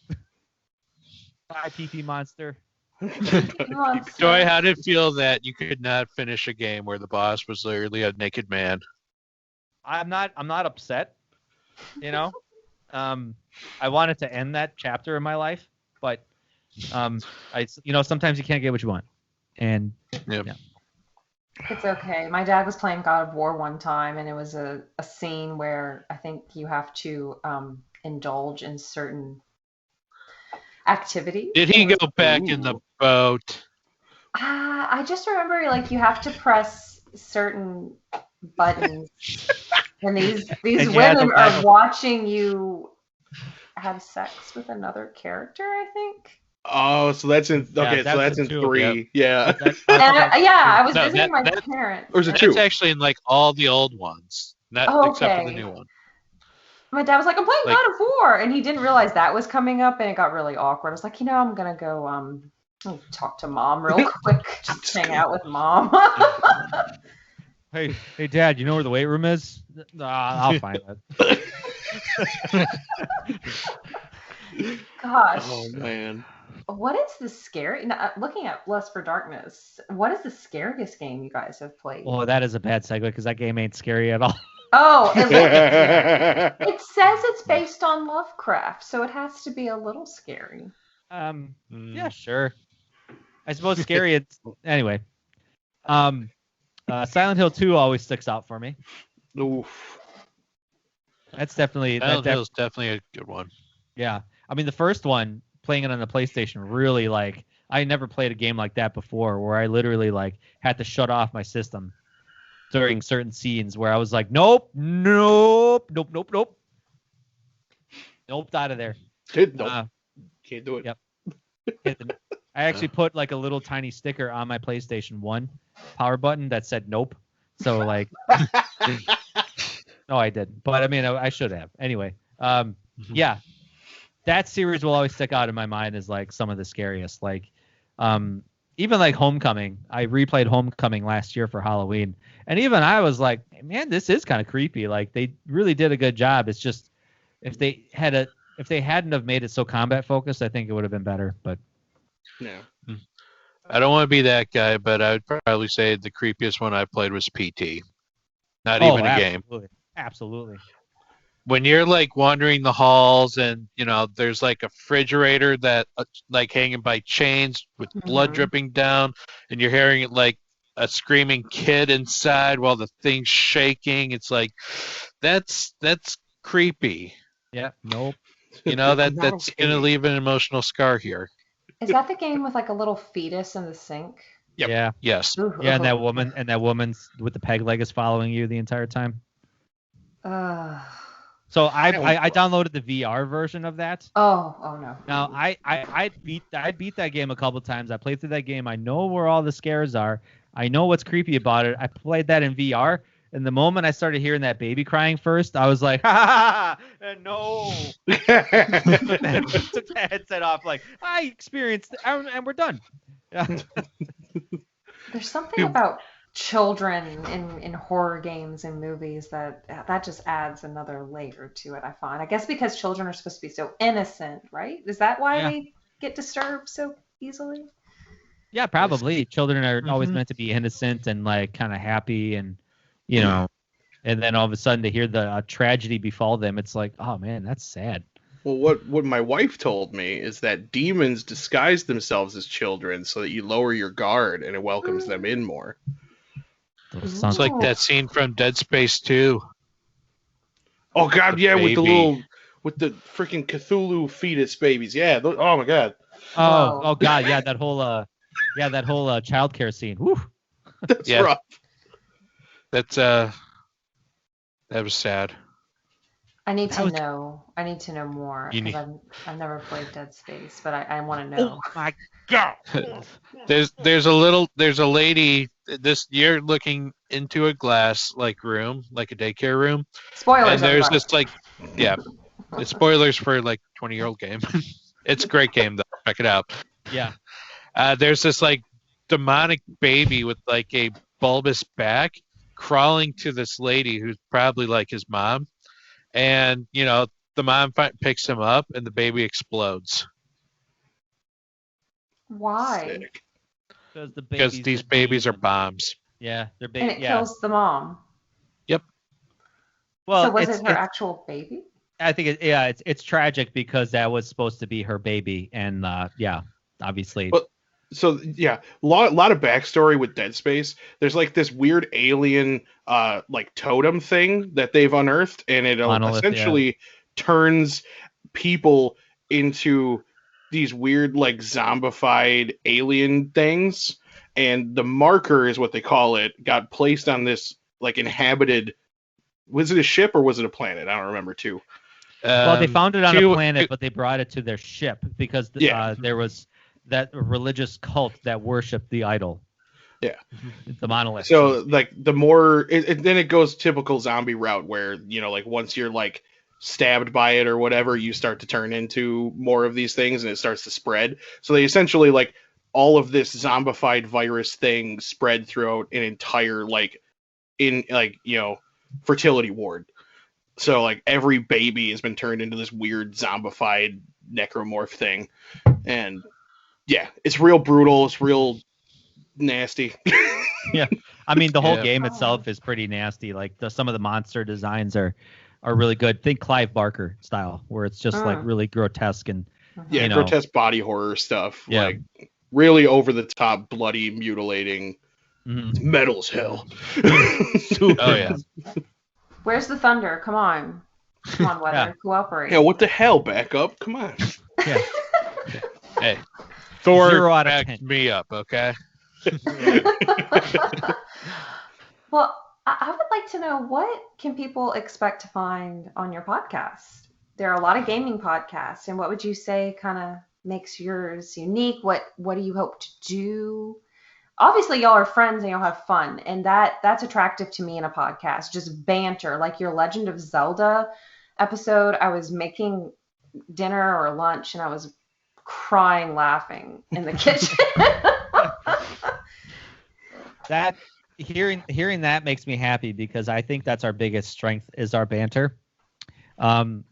Bye, PP Monster. Stoy, how did it feel that you could not finish a game where the boss was literally a naked man? I'm not upset. I wanted to end that chapter in my life, but sometimes you can't get what you want. And Yep. yeah. It's okay. My dad was playing God of War one time, and it was a scene where I think you have to indulge in certain activities. Did he go back in the boat? I just remember like you have to press certain buttons, and these And you had women to are have a- watching you have sex with another character, I think. Oh, so that's in Yeah, so that's in two, 3. Yeah. And I was No, visiting my that- parents. Or is it That's 2? actually in like all the old ones, not Oh, except for the okay. new one. My dad was like, I'm playing Like- God of War, and he didn't realize that was coming up, and it got really awkward. I was like, I'm gonna go talk to mom real quick, just hang out with mom. Hey, Dad, you know where the weight room is? I'll find it. Gosh, Oh man. what is the scary? Now, looking at Lust for Darkness, what is the scariest game you guys have played? Well, that is a bad segue because that game ain't scary at all. Oh, it says it's based on Lovecraft, so it has to be a little scary. Yeah, sure. I suppose scary. It's anyway. Silent Hill 2 always sticks out for me. Oof. That's definitely Silent Hill's definitely a good one. yeah. I mean, the first one, playing it on the PlayStation, really like I never played a game like that before, where I literally like had to shut off my system during certain scenes where I was like, nope, out of there. Nope. Can't do it. Yep. I actually put like a little tiny sticker on my PlayStation 1 power button that said nope. So like, no, I didn't. But I mean, I should have. Anyway, yeah, that series will always stick out in my mind as like some of the scariest. Like, even like Homecoming. I replayed Homecoming last year for Halloween, and even I was like, man, this is kind of creepy. Like they really did a good job. It's just if they hadn't have made it so combat focused, I think it would have been better. But Yeah. I don't want to be that guy, but I would probably say the creepiest one I played was PT. not even a game. Absolutely. When you're like wandering the halls and there's like a refrigerator that like hanging by chains with blood dripping down, and you're hearing it like a screaming kid inside while the thing's shaking. It's like that's creepy. Yeah. Nope. That's gonna leave an emotional scar here. Is that the game with like a little fetus in the sink? Yep. Yeah. Yes. Ooh, Yeah, and ooh. that woman's with the peg leg is following you the entire time. Uh, So I downloaded the VR version of that. oh no. Now I beat that game a couple times. I played through that game. I know where all the scares are. I know what's creepy about it. I played that in VR, and the moment I started hearing that baby crying first, I was like, ha no. And then took the headset off, like I experienced, and we're done. Yeah. There's something about children in horror games and movies that just adds another layer to it, I find. I guess because children are supposed to be so innocent, right? Is that why they get disturbed so easily? Yeah, probably. Children are always meant to be innocent and like kind of happy, and and then all of a sudden to hear the tragedy befall them, it's like, oh man, that's sad. Well, what my wife told me is that demons disguise themselves as children so that you lower your guard and it welcomes them in more. It's like that scene from Dead Space 2. Oh God, The yeah, baby. with the freaking Cthulhu fetus babies. Yeah, oh my God. Oh God, yeah, that whole childcare scene. Woo. That's Yeah. rough. That was sad. I need to know more You because I've never played Dead Space, but I want to know. Oh my God. There's a lady. You're looking into a glass like room, like a daycare room, Spoilers. and there's everybody. this like, it's spoilers for like 20-year-old game. It's a great game though. Check it out. Yeah. There's this like demonic baby with like a bulbous back crawling to this lady who's probably like his mom, and the mom picks him up and the baby explodes. Why? Sick. Because these babies are bombs. Yeah, they're big. And it kills the mom. Yep. Well, So was it her actual baby? I think it's tragic because that was supposed to be her baby, and obviously. Well, so yeah, lot of backstory with Dead Space. There's like this weird alien like totem thing that they've unearthed, and it essentially turns people into these weird like zombified alien things, and the marker is what they call it, got placed on this like inhabited, was it a ship or was it a planet? I don't remember too. Well, they found it on a planet, but they brought it to their ship because there was that religious cult that worshipped the idol. Yeah. The monolith. So like the more then it goes typical zombie route where, like once you're like stabbed by it or whatever, you start to turn into more of these things and it starts to spread. So they essentially like all of this zombified virus thing spread throughout an entire fertility ward. So like every baby has been turned into this weird zombified necromorph thing. And yeah, it's real brutal. It's real nasty. Yeah. I mean, the whole game itself is pretty nasty. Like some of the monster designs are really good. Think Clive Barker style, where it's just like really grotesque and grotesque body horror stuff. Yeah. Like really over the top, bloody, mutilating. It's metal as hell. Oh yeah. Where's the thunder? Come on, weather, cooperate. Yeah, what the hell? Back up! Come on. Yeah. Hey, Thor 0 out of backed 10. me up, okay? Well, I would like to know, what can people expect to find on your podcast? There are a lot of gaming podcasts, and what would you say kind of makes yours unique? What do you hope to do? Obviously, y'all are friends and y'all have fun, and that's attractive to me in a podcast. Just banter, like your Legend of Zelda episode. I was making dinner or lunch, and I was crying laughing in the kitchen. That hearing that makes me happy because I think that's our biggest strength is our banter. I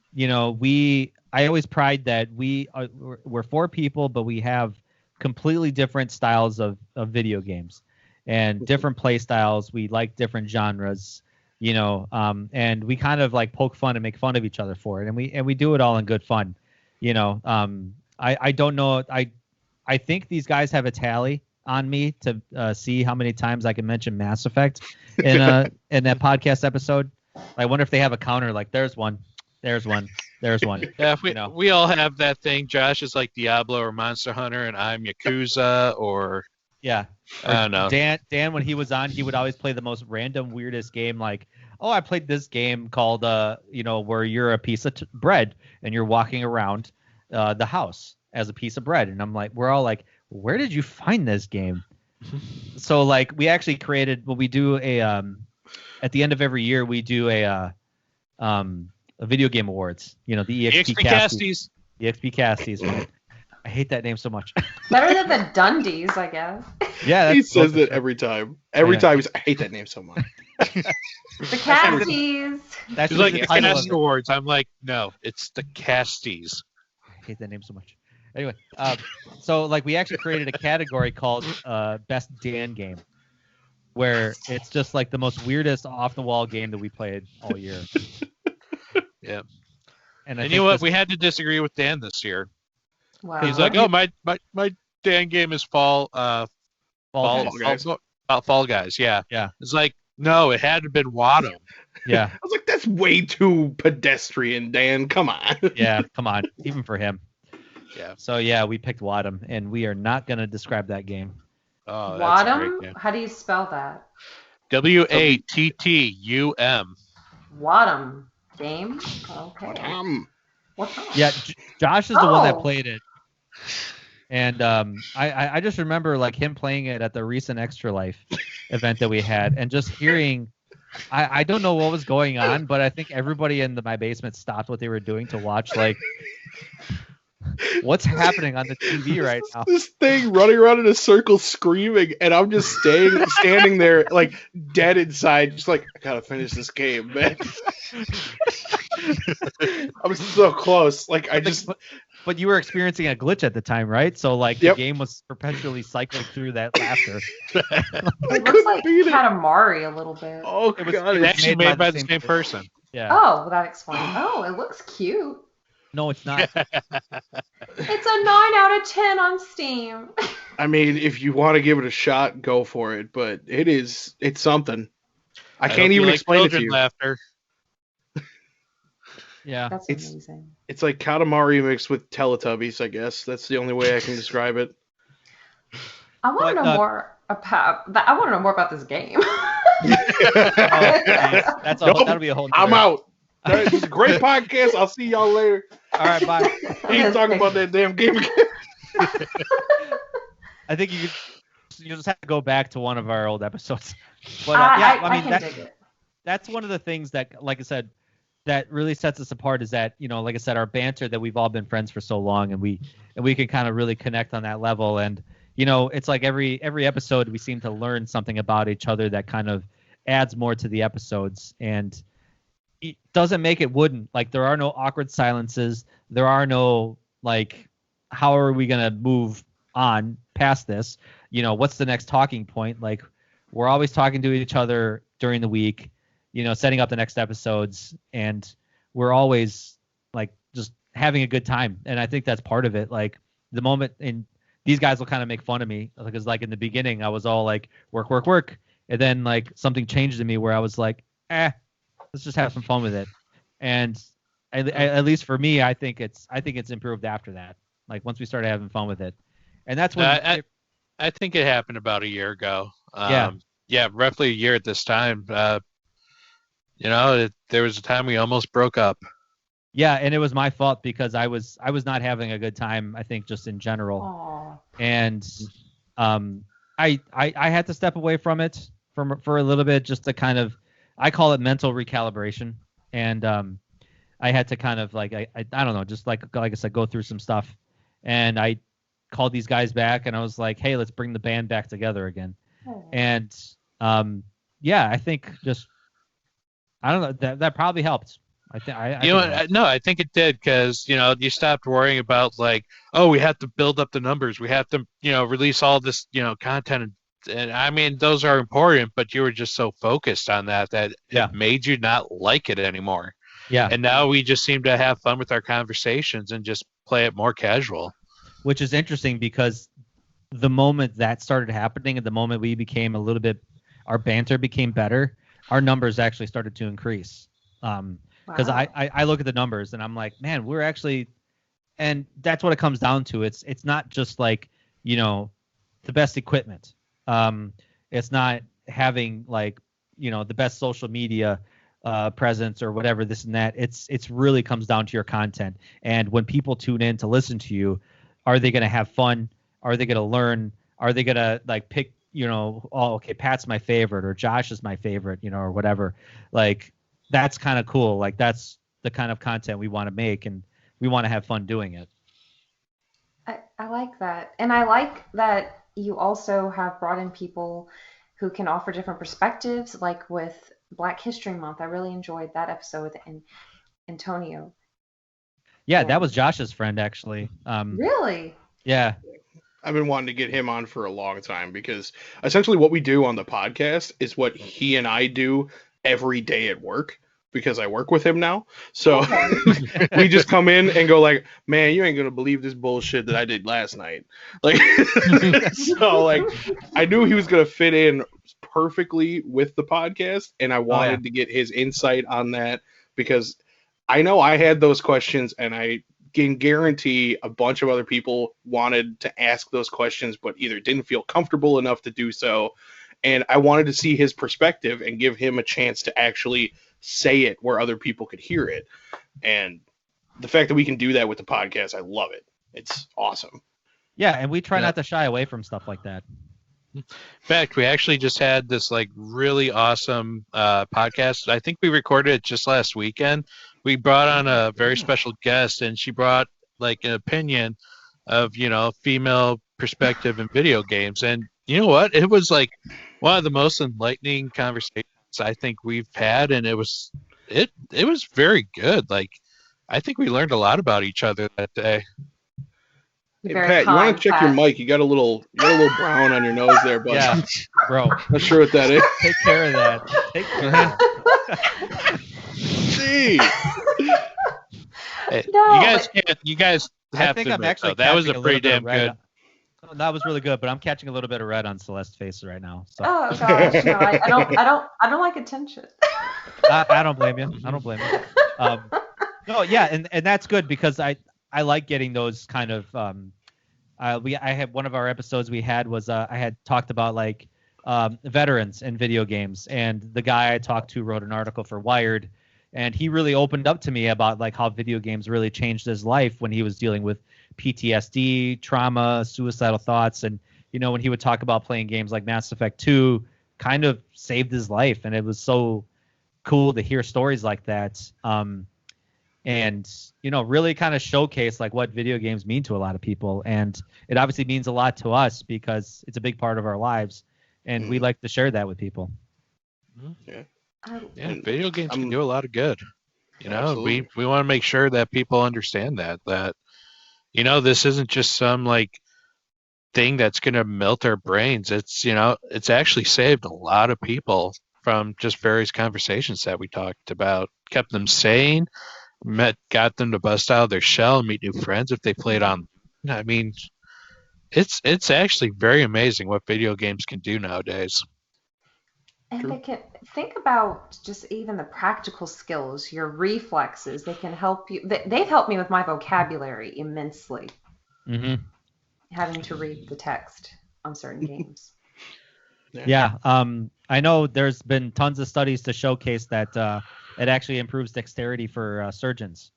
always pride that we're 4 people, but we have completely different styles of video games and different play styles. We like different genres. and we kind of like poke fun and make fun of each other for it, and we do it all in good fun. I don't know. I think these guys have a tally on me to see how many times I can mention Mass Effect in that podcast episode. I wonder if they have a counter, like there's one, there's one, there's one. Yeah, if we all have that thing. Josh is like Diablo or Monster Hunter, and I'm Yakuza or Yeah. I don't know. Dan, when he was on, he would always play the most random, weirdest game. Like, oh, I played this game called, where you're a piece of bread and you're walking around the house as a piece of bread. And I'm like, we're all like, where did you find this game? So like, we actually created. Well, we do at the end of every year, we do a video game awards. The EXPCasties. EXPCasties. Right? I hate that name so much. Better than the Dundies, I guess. Yeah, he says it every time. Every time I hate that name so much. The Casties. That's He's like, the it's title of Cast it. Awards. I'm like, no, it's the Casties. I hate that name so much. Anyway, so like we actually created a category called Best Dan Game, where it's just like the most weirdest off the wall game that we played all year. Yeah. And you know what? We had to disagree with Dan this year. Wow. He's like, oh, my Dan game is Fall Guys. Fall Guys. Yeah. Yeah. It's like, no, it had to have been Wadham. Yeah. I was like, that's way too pedestrian, Dan. Come on. Yeah. Come on. Even for him. Yeah. So yeah, we picked Wadham, and we are not going to describe that game. Oh, that's a great Wadham? game. How do you spell that? Wattum. Wadham. Game? Okay. What's on? Yeah. Josh is the one that Oh. played it. And I just remember like him playing it at the recent Extra Life event that we had, and just hearing, I don't know what was going on, but I think everybody in my basement stopped what they were doing to watch like what's happening on the TV right now. This thing running around in a circle screaming, and I'm just standing there like dead inside, just like, I gotta finish this game, man. I was so close. Like I just. But you were experiencing a glitch at the time, right? So like Yep. the game was perpetually cycling through that laughter. It looks like Katamari a little bit. Oh It was- god. it It's actually made by the same people. person. Yeah. Oh, well, that explains. Oh, it looks cute. No, it's not. It's a 9 out of 10 on Steam. I mean, if you want to give it a shot, go for it. But it's something. I can't hope you even like explain it to children you. Laughter. Yeah. That's It's- amazing. It's like Katamari mixed with Teletubbies, I guess. That's the only way I can describe it. I want to But, know more about. I want to know more about this game. Oh, geez. That's Nope. that'll be a whole. I'm nother- out. This is a great podcast. I'll see y'all later. All right, bye. I ain't talking about that damn game again. I think you just have to go back to one of our old episodes. But I can dig it. that's one of the things that, like I said, that really sets us apart is that, like I said, our banter, that we've all been friends for so long, and we can kind of really connect on that level. And it's like every episode we seem to learn something about each other that kind of adds more to the episodes, and it doesn't make it wooden. Like there are no awkward silences. There are no like, how are we gonna move on past this? What's the next talking point? Like we're always talking to each other during the week, setting up the next episodes, and we're always like just having a good time. And I think that's part of it. Like the moment, and these guys will kind of make fun of me because like in the beginning I was all like work, work, work. And then like something changed in me where I was like, let's just have some fun with it. And at least for me, I think it's improved after that. Like once we started having fun with it. And that's when I think it happened about a year ago. Yeah, roughly a year at this time. There was a time we almost broke up. yeah, and it was my fault because I was not having a good time, I think, just in general. Aw. And I had to step away from it for a little bit, just to kind of, I call it mental recalibration. And I had to kind of like, I don't know, just like I said, go through some stuff. And I called these guys back and I was like, hey, let's bring the band back together again. Aw. And I think just, I don't know, that probably helped. I think I think it did because you stopped worrying about like, oh, we have to build up the numbers, we have to release all this content and I mean those are important, but you were just so focused on that Yeah. it made you not like it anymore. Yeah. And now we just seem to have fun with our conversations and just play it more casual. Which is interesting because the moment that started happening and the moment we became a little bit, our banter became better, our numbers actually started to increase. Because Wow. I look at the numbers and I'm like, man, we're actually, and that's what it comes down to. It's not just like, the best equipment. It's not having like, the best social media presence or whatever, this and that. It's really comes down to your content. And when people tune in to listen to you, are they going to have fun? Are they going to learn? Are they going to like pick, oh, okay, Pat's my favorite or Josh is my favorite, or whatever. Like, that's kind of cool. Like, that's the kind of content we want to make, and we want to have fun doing it. I like that. And I like that you also have brought in people who can offer different perspectives, like with Black History Month. I really enjoyed that episode with Antonio. Yeah, that was Josh's friend, actually. Really? Yeah. I've been wanting to get him on for a long time because essentially what we do on the podcast is what he and I do every day at work, because I work with him now. So we just come in and go like, man, you ain't going to believe this bullshit that I did last night. Like, so like, I knew he was going to fit in perfectly with the podcast, and I wanted to get his insight on that because I know I had those questions, and I can guarantee a bunch of other people wanted to ask those questions, but either didn't feel comfortable enough to do so. And I wanted to see his perspective and give him a chance to actually say it where other people could hear it. And the fact that we can do that with the podcast, I love it. It's awesome. Yeah, and we try not to shy away from stuff like that. In fact, we actually just had this like really awesome podcast. I think we recorded it just last weekend. We brought on a very special guest, and she brought like an opinion of, female perspective in video games. And you know what? It was like one of the most enlightening conversations I think we've had, and it was very good. Like, I think we learned a lot about each other that day. Hey, Pat, you want to check your mic? You got a little brown on your nose there, bud. Yeah, bro. Not sure what that is. Take care of that. Take care of that. Jeez. Hey, No, you guys have I think to I'm admit, actually though, that was catching a a pretty little bit damn of red. good. That was really good, but I'm catching a little bit of red on Celeste's face right now. So Oh gosh, no, I don't like attention. I don't blame you. I don't blame you. No, yeah, and that's good because I like getting those kind of I had one of our episodes we had was I had talked about like veterans in video games, and the guy I talked to wrote an article for Wired, and he really opened up to me about like how video games really changed his life when he was dealing with PTSD, trauma, suicidal thoughts, and when he would talk about playing games like Mass Effect 2 kind of saved his life, and it was so cool to hear stories like that. And really kind of showcase like what video games mean to a lot of people, and it obviously means a lot to us because it's a big part of our lives, and we like to share that with people. Yeah. Yeah, video games can do a lot of good. Absolutely. We want to make sure that people understand that this isn't just some like thing that's going to melt our brains. It's it's actually saved a lot of people from just various conversations that we talked about, kept them sane, got them to bust out of their shell and meet new friends if they played on. I mean, it's actually very amazing what video games can do nowadays. And True. they can think about just even the practical skills, your reflexes. They can help you. They've helped me with my vocabulary immensely, Mm-hmm. having to read the text on certain games. Yeah. I know there's been tons of studies to showcase that it actually improves dexterity for surgeons.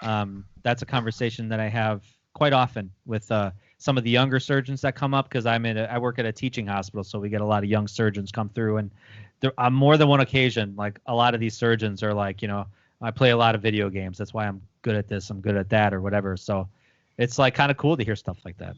That's a conversation that I have quite often with some of the younger surgeons that come up, because I work at a teaching hospital, so we get a lot of young surgeons come through, and on more than one occasion, like a lot of these surgeons are like, I play a lot of video games. That's why I'm good at this. I'm good at that, or whatever. So it's like kind of cool to hear stuff like that.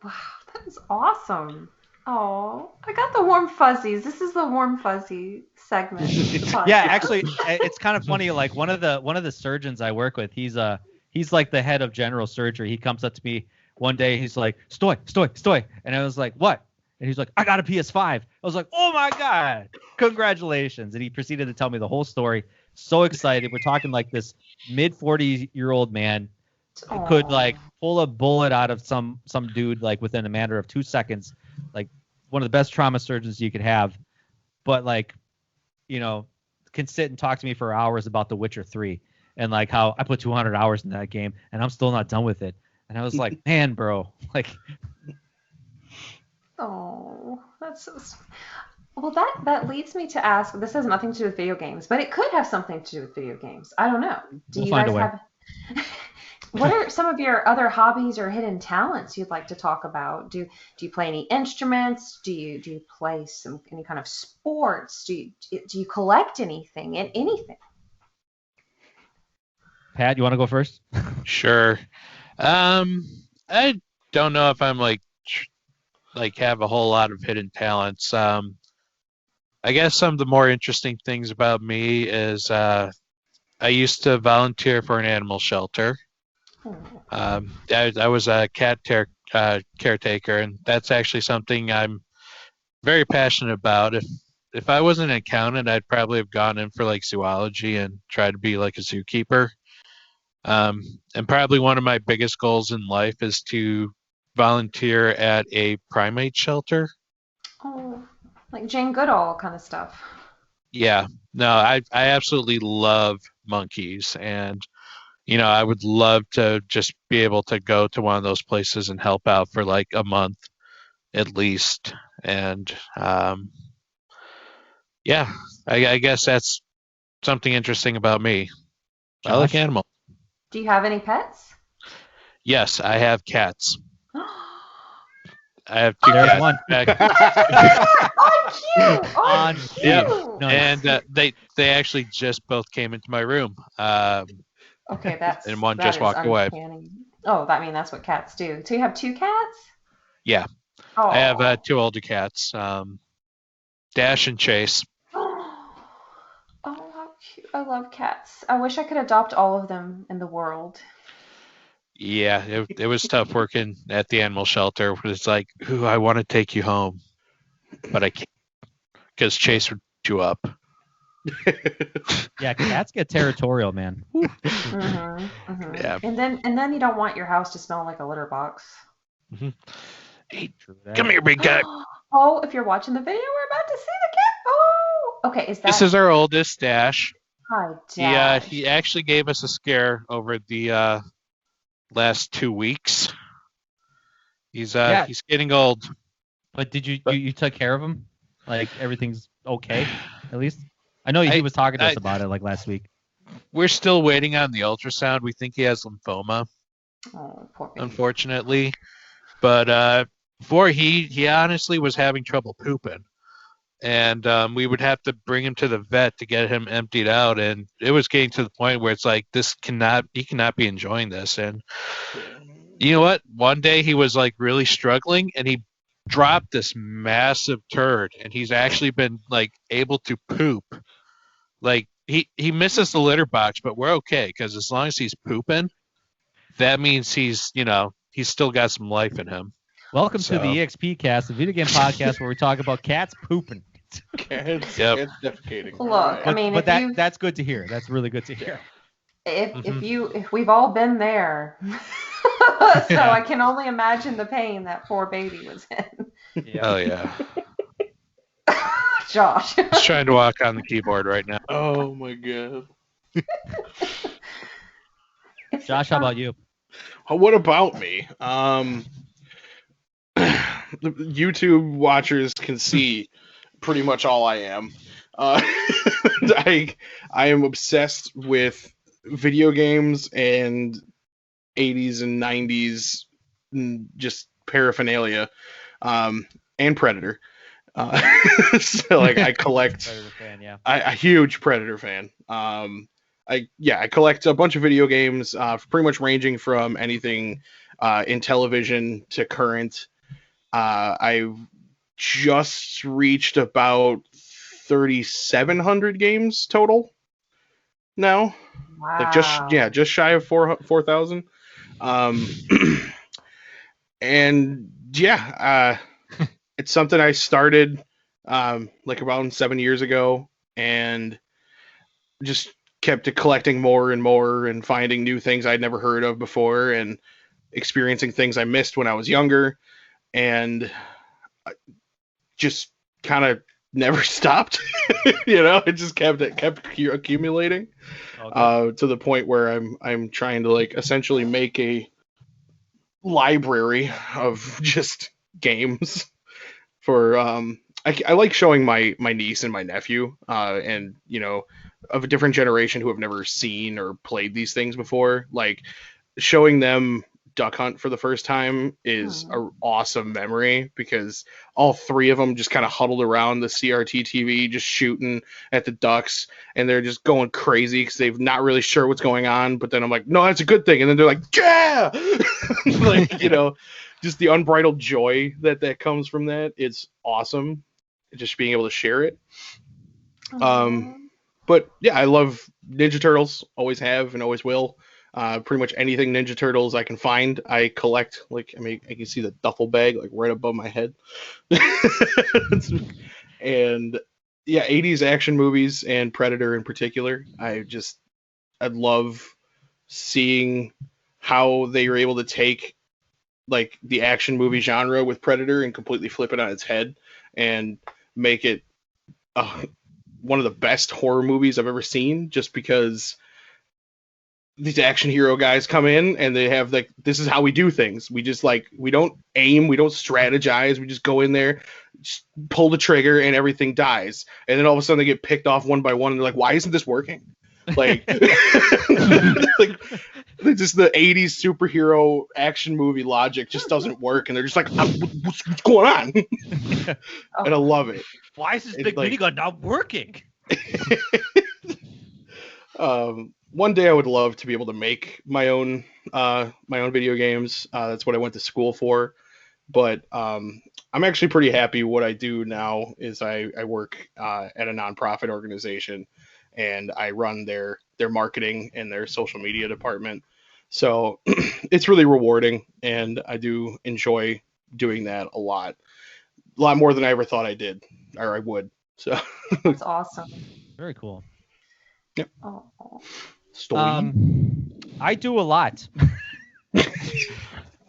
Wow, that is awesome. Oh, I got the warm fuzzies. This is the warm fuzzy segment. of the podcast. Yeah, actually, it's kind of funny. Like one of the surgeons I work with, he's like the head of general surgery. He comes up to me one day. He's like, "Stoy," and I was like, "What?" And he's like, I got a PS5. I was like, oh my God, congratulations. And he proceeded to tell me the whole story. So excited. We're talking like this mid 40-year-old man who could like pull a bullet out of some dude like within a matter of 2 seconds, like one of the best trauma surgeons you could have, but like, can sit and talk to me for hours about The Witcher 3 and like how I put 200 hours in that game and I'm still not done with it. And I was like, man, bro, like. Oh, that's so. Well, that leads me to ask. This has nothing to do with video games, but it could have something to do with video games. I don't know. Do you guys have? What are some of your other hobbies or hidden talents you'd like to talk about? Do you play any instruments? Do you play any kind of sports? Do you collect anything? Anything? Pat, you want to go first? Sure. I don't know if I'm like have a whole lot of hidden talents. I guess some of the more interesting things about me is I used to volunteer for an animal shelter. I was a cat caretaker, and that's actually something I'm very passionate about. If I wasn't an accountant, I'd probably have gone in for like zoology and tried to be like a zookeeper. And probably one of my biggest goals in life is to volunteer at a primate shelter. Oh, like Jane Goodall kind of stuff. Yeah, no, I absolutely love monkeys, and I would love to just be able to go to one of those places and help out for like a month at least. And yeah, I guess that's something interesting about me. Josh? I like animals. Do you have any pets? Yes, I have cats. I have two There's cats. one. On cue. Yeah, Nice. and they actually just both came into my room. Okay, that's And one that just is walked away. uncanny. Oh, that's what cats do. So you have two cats? Yeah, Oh. I have two older cats, Dash and Chase. Oh, how cute. I love cats. I wish I could adopt all of them in the world. Yeah, it was tough working at the animal shelter. It's like, ooh, I want to take you home, but I can't because Chase would chew you up. Yeah, cats get territorial, man. Yeah. And then you don't want your house to smell like a litter box. Hey, come here, big guy. Oh, if you're watching the video, we're about to see the cat. Oh, okay. This is our oldest, Dash. Hi, Dash. He actually gave us a scare over the last 2 weeks. He's getting old. But did you took care of him? Like everything's okay, at least? I know he was talking to us about it like last week. We're still waiting on the ultrasound. We think he has lymphoma. Oh, poor baby. Unfortunately. But before he honestly was having trouble pooping. And we would have to bring him to the vet to get him emptied out. And it was getting to the point where it's like, he cannot be enjoying this. And you know what? One day he was like really struggling and he dropped this massive turd and he's actually been like able to poop. Like he misses the litter box, but we're okay because as long as he's pooping, that means he's still got some life in him. Welcome to the EXPCast, the video game podcast where we talk about cats pooping. Cats defecating. Look, I mean, but that's good to hear. That's really good to hear. If we've all been there, so I can only imagine the pain that poor baby was in. Yeah. Oh yeah. Josh. He's trying to walk on the keyboard right now. Oh my god. Josh, how about you? What about me? YouTube watchers can see pretty much all I am. I am obsessed with video games and 80s and 90s just paraphernalia, and Predator. So like I collect. Predator fan, yeah. A huge Predator fan. I collect a bunch of video games, pretty much ranging from anything in television to current. I've just reached about 3,700 games total now. Wow. Like just shy of 4,000. And yeah, It's something I started like around 7 years ago, and just kept collecting more and more and finding new things I'd never heard of before and experiencing things I missed when I was younger, and just kind of never stopped. It just kept accumulating to the point where I'm trying to like essentially make a library of just games for I like showing my niece and my nephew and of a different generation who have never seen or played these things before. Like showing them Duck Hunt for the first time is an awesome memory, because all three of them just kind of huddled around the CRT TV just shooting at the ducks, and they're just going crazy because they're not really sure what's going on. But then I'm like, no, that's a good thing, and then they're like, yeah, like just the unbridled joy that comes from that. It's awesome, just being able to share it. But yeah, I love Ninja Turtles, always have and always will. Pretty much anything Ninja Turtles I can find, I collect. Like, I can see the duffel bag like right above my head. And yeah, 80s action movies and Predator in particular. I love seeing how they were able to take like the action movie genre with Predator and completely flip it on its head and make it one of the best horror movies I've ever seen, just because these action hero guys come in and they have like, this is how we do things. We just we don't aim, we don't strategize, we just go in there, just pull the trigger, and everything dies. And then all of a sudden they get picked off one by one, and they're like, why isn't this working? Like, like just the 80s superhero action movie logic just doesn't work, and they're just like, what's going on? And I love it. Why is this big minigun not working? One day I would love to be able to make my own video games. That's what I went to school for. But I'm actually pretty happy. What I do now is I work at a nonprofit organization, and I run their marketing and their social media department. So it's really rewarding, and I do enjoy doing that a lot more than I ever thought I did or I would. So That's awesome. Very cool. Yep. Oh. Story. I do a lot.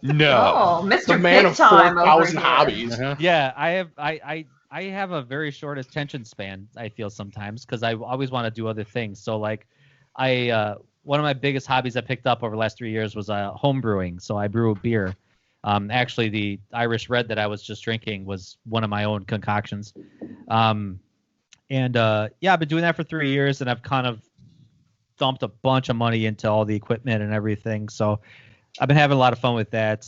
No. Oh, Mr. The man Big of Time over 4,000 here. hobbies. Uh-huh. Yeah, I have a very short attention span, I feel sometimes, because I always want to do other things. So like one of my biggest hobbies I picked up over the last 3 years was home brewing. So I brew beer. Actually, the Irish Red that I was just drinking was one of my own concoctions. I've been doing that for 3 years, and I've kind of dumped a bunch of money into all the equipment and everything. So I've been having a lot of fun with that.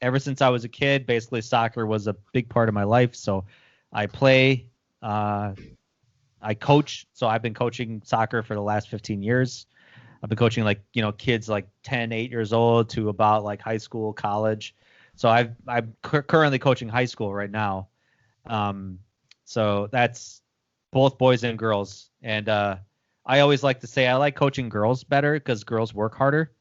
Ever since I was a kid, basically soccer was a big part of my life. So I play, I coach. So I've been coaching soccer for the last 15 years. I've been coaching kids like 10, 8 years old to about like high school, college. So I'm currently coaching high school right now. So that's both boys and girls. And I always like to say I like coaching girls better because girls work harder.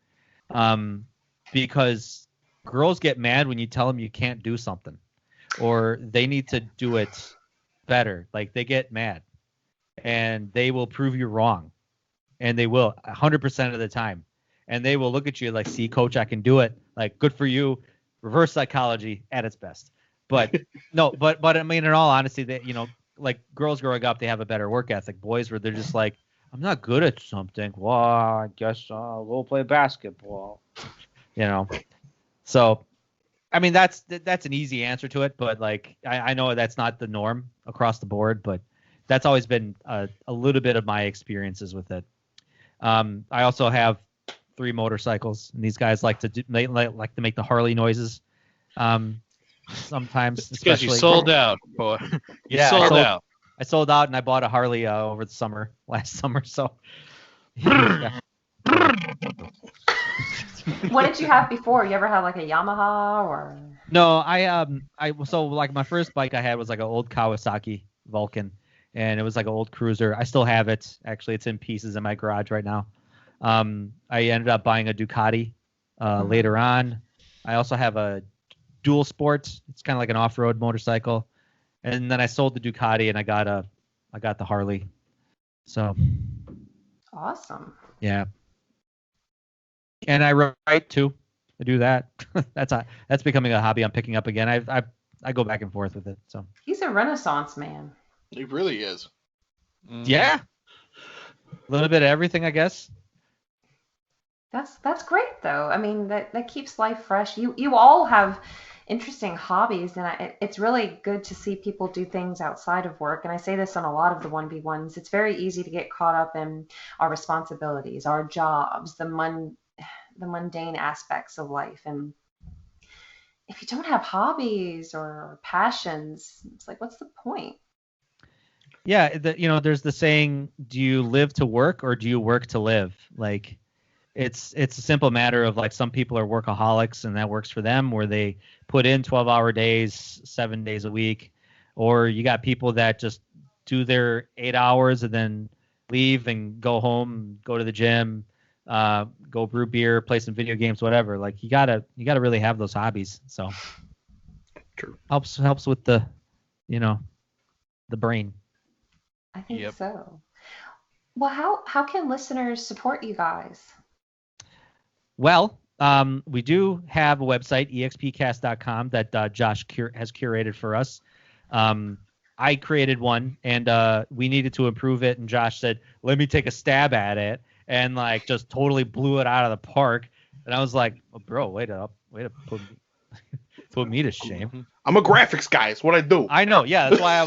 Because girls get mad when you tell them you can't do something or they need to do it better. Like they get mad and they will prove you wrong, and they will 100% of the time. And they will look at you like, see, coach, I can do it. Like, good for you. Reverse psychology at its best. But no, but I mean, in all honesty, that, like girls growing up, they have a better work ethic. Boys where they're just like, I'm not good at something. Well, I guess we'll play basketball. So, I mean, that's an easy answer to it, but like I know that's not the norm across the board, but that's always been a little bit of my experiences with it. I also have 3 motorcycles, and these guys like to make the Harley noises. Sometimes, Because you especially sold out, boy. Yeah, sold out. I sold out, and I bought a Harley over the last summer. So, yeah. What did you have before? You ever had like a Yamaha or? No, so like my first bike I had was like an old Kawasaki Vulcan, and it was like an old cruiser. I still have it. Actually, it's in pieces in my garage right now. I ended up buying a Ducati later on. I also have a dual sport. It's kind of like an off-road motorcycle. And then I sold the Ducati and I got the Harley. So Awesome. yeah. And I write too. I do that. That's becoming a hobby I'm picking up again. I go back and forth with it. So He's a Renaissance man. He really is. yeah. A little bit of everything, I guess. That's great though. I mean, that keeps life fresh. You all have interesting hobbies, and it's really good to see people do things outside of work. And I say this on a lot of the 1v1s. It's very easy to get caught up in our responsibilities, our jobs, the mundane aspects of life. And if you don't have hobbies or passions, it's like, what's the point? Yeah, there's the saying, do you live to work or do you work to live? Like, it's a simple matter of like some people are workaholics and that works for them, where they put in 12-hour days, 7 days a week, or you got people that just do their 8 hours and then leave and go home, go to the gym, go brew beer, play some video games, whatever. Like you gotta really have those hobbies. So True. helps with the brain. I think Yep. so. Well, how can listeners support you guys? Well, we do have a website, EXPCast.com, that Josh has curated for us. I created one, and we needed to improve it, and Josh said, let me take a stab at it, and like just totally blew it out of the park. And I was like, oh, bro, way to put me to shame. I'm a graphics guy. It's what I do. I know, yeah. That's why I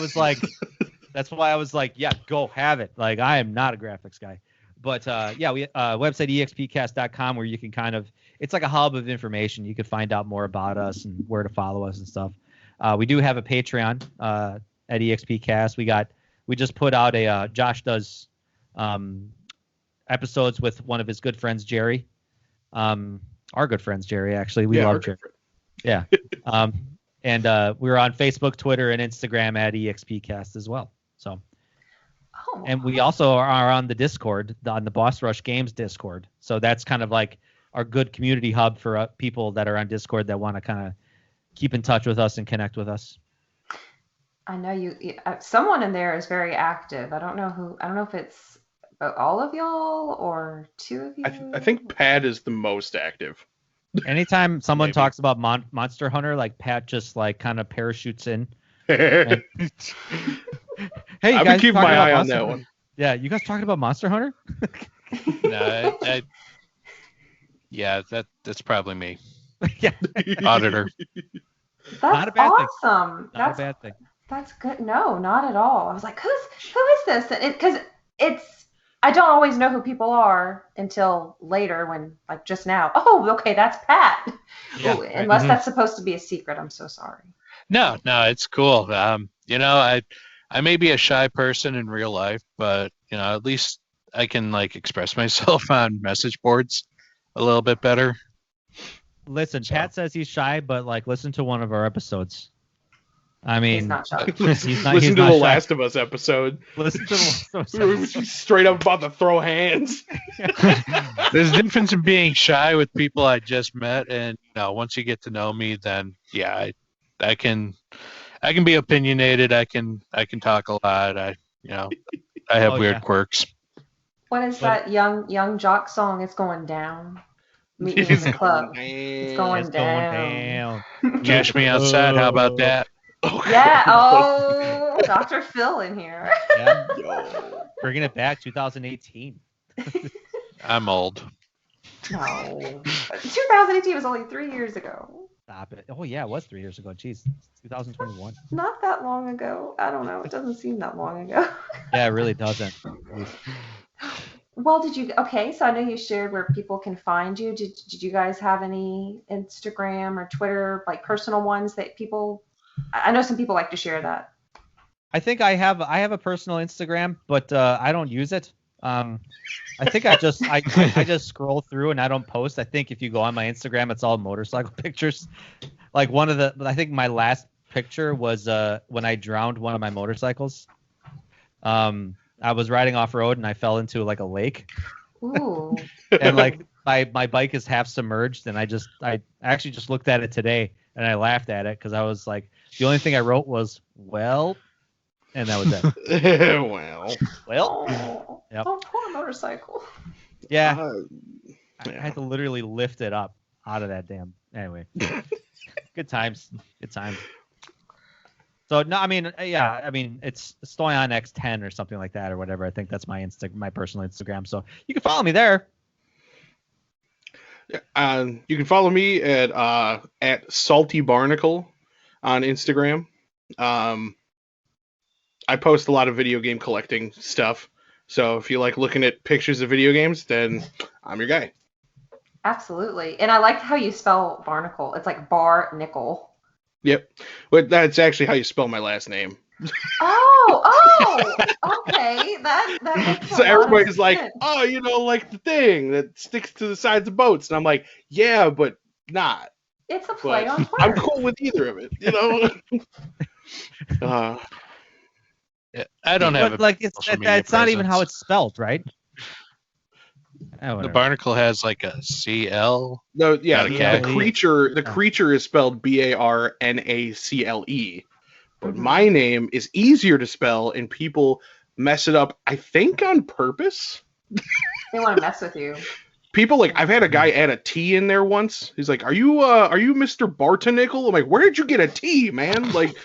was like, yeah, go have it. Like, I am not a graphics guy. But yeah, we website expcast.com, where you can it's like a hub of information. You can find out more about us and where to follow us and stuff. We do have a Patreon at EXPcast. We just put out Josh does episodes with one of his good friends, Jerry. Our good friends, Jerry, actually. We love Jerry. Yeah. And we're on Facebook, Twitter, and Instagram at EXPcast as well. So. Oh, And we also are on the Discord, on the Boss Rush Games Discord. So that's kind of like our good community hub for people that are on Discord that want to kind of keep in touch with us and connect with us. I know someone in there is very active. I don't know if it's all of y'all or two of you. I think Pat is the most active. Anytime someone Maybe. talks about Monster Hunter, like Pat just like kind of parachutes in. I've Hey, been guys, keeping talking my about eye on Monster that Hunter? one. Yeah, you guys talking about Monster Hunter? No, yeah, that's probably me. Yeah, Auditor. That's Not a bad thing. awesome. not a bad thing. That's good. No, not at all. I was like, who is this? Because I don't always know who people are until later when, like just now. Oh, okay, that's Pat. Yeah, Ooh, right. unless that's supposed to be a secret. I'm so sorry. No, it's cool. I may be a shy person in real life, but at least I can like express myself on message boards a little bit better. Listen, So. Pat says he's shy, but like listen to one of our episodes. I mean, He's not shy. he's not. Listen he's to not the shy. Last of Us episode. Listen to the We were straight up about to throw hands. There's a difference in being shy with people I just met, and once you get to know me, then yeah, I can be opinionated. I can talk a lot. I have Oh, weird yeah. quirks. What is that young jock song? It's going down. Meet me in the club. It's going It's going down. down. Cash me outside. How about that? Yeah. Oh, Dr. Phil in here. Yeah, Yo. bringing it back, 2018. I'm old. No. 2018 was only 3 years ago. Stop it. Oh yeah, it was 3 years ago. Jeez, 2021. Not that long ago. I don't know. It doesn't seem that long ago. Yeah, it really doesn't. Well, so I know you shared where people can find you. Did you guys have any Instagram or Twitter, like personal ones that people, I know some people like to share that. I think I have a personal Instagram, but I don't use it. I think I just scroll through and I don't post. I think if you go on my Instagram, it's all motorcycle pictures. Like I think my last picture was when I drowned one of my motorcycles. I was riding off road and I fell into like a lake, Ooh. and like my bike is half submerged, and I actually just looked at it today and I laughed at it because I was like, the only thing I wrote was well, and that was it. Well, Oh, Yep. oh, poor motorcycle. Yeah, yeah. I had to literally lift it up out of that damn. Anyway, good times. So no, I mean, yeah, I mean, it's Stoy on X10 or something like that or whatever. I think that's my my personal Instagram. So you can follow me there. You can follow me at Salty Barnacle on Instagram. I post a lot of video game collecting stuff. So if you like looking at pictures of video games, then I'm your guy. Absolutely. And I like how you spell Barnacle. It's like bar nickel. Yep. But that's actually how you spell my last name. Oh, okay. That makes So a lot of everybody's like, sense. oh, like the thing that sticks to the sides of boats. And I'm like, yeah, but not. It's a play But on words. I'm cool with either of it, Yeah, I don't have But like social media it's not even presence. how it's spelled, right? The Whatever. barnacle has like a CL. No, yeah, Not a cat. the creature is spelled BARNACLE, but my name is easier to spell, and people mess it up. I think on purpose. They want to mess with you. People I've had a guy add a T in there once. He's like, "Are you Mr. Bartonicle?" I'm like, "Where did you get a T, man?" Like,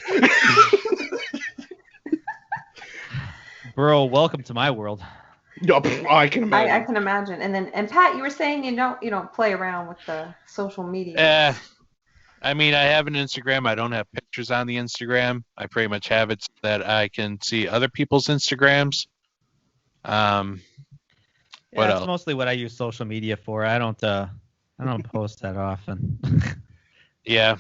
Bro, welcome to my world. I can imagine. I can imagine. And Pat, you were saying you don't play around with the social media. I mean, I have an Instagram. I don't have pictures on the Instagram. I pretty much have it so that I can see other people's Instagrams. What That's else? mostly what I use social media for. I don't post that often. Yeah.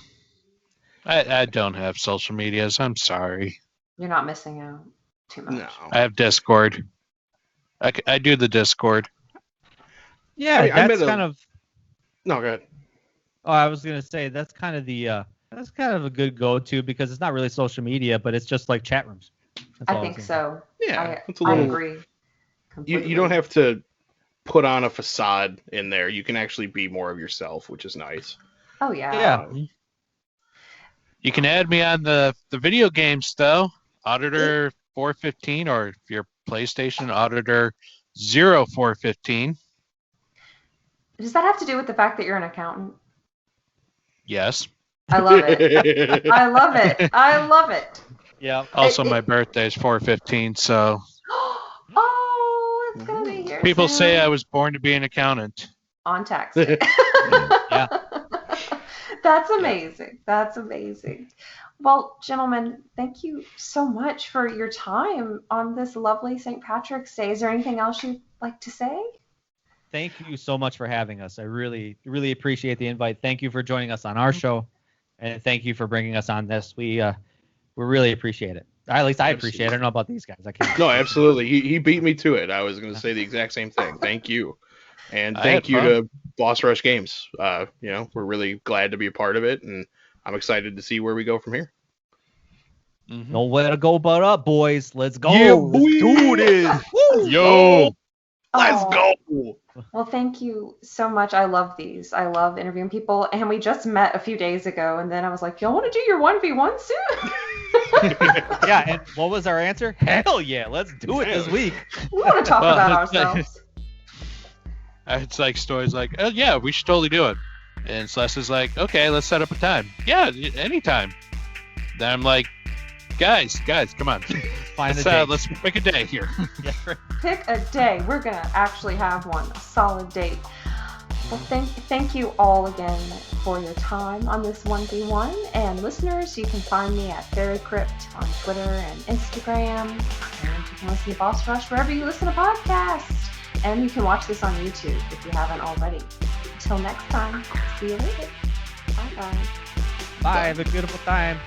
I don't have social medias. I'm sorry. You're not missing out too much. No. I have Discord. I do the Discord. Yeah, I that's met kind of. No, go ahead. Oh, I was gonna say that's kind of the that's kind of a good go-to because it's not really social media, but it's just like chat rooms. That's I all think it's so. Yeah, it's a I little. agree. You don't have to put on a facade in there. You can actually be more of yourself, which is nice. Oh yeah. Yeah. You can add me on the video games though. Auditor 415 or if you're PlayStation Auditor 0415. Does that have to do with the fact that you're an accountant? Yes. I love it. I love it. I love it. Yeah. Also, It- my birthday is 415, so Oh, it's gonna be here. people soon. say I was born to be an accountant. On tax day. Yeah. That's amazing. That's amazing. Well, gentlemen, thank you so much for your time on this lovely St. Patrick's Day. Is there anything else you'd like to say? Thank you so much for having us. I really, really appreciate the invite. Thank you for joining us on our show, and thank you for bringing us on this. We really appreciate it. At least I appreciate it. I don't know about these guys. I can't. No, absolutely. He beat me to it. I was going to say the exact same thing. Thank you. And I thank had you fun. to Boss Rush Games. We're really glad to be a part of it, and I'm excited to see where we go from here. Mhm. Nowhere to go but up, boys. Let's go. Yeah, Let's boy. do this. Woo. Yo, Let's Oh, go. Well, thank you so much. I love these. I love interviewing people. And we just met a few days ago, and then I was like, y'all want to do your 1v1 soon? Yeah, and what was our answer? Hell yeah, let's do it this week. We want to talk Well, about it's like- ourselves. it's like stories like, oh yeah, we should totally do it. And Celeste is like, okay, let's set up a time. Yeah, anytime. Then I'm like, guys, come on. Find a Let's, date. let's pick a day here. Yeah, right. Pick a day. We're going to actually have one, a solid date. Well, thank you all again for your time on this 1v1. And listeners, you can find me at FairyCrypt on Twitter and Instagram. And you can listen to Boss Rush wherever you listen to podcasts. And you can watch this on YouTube if you haven't already. Until next time, see you later. Bye, guys. Bye. Have a beautiful time.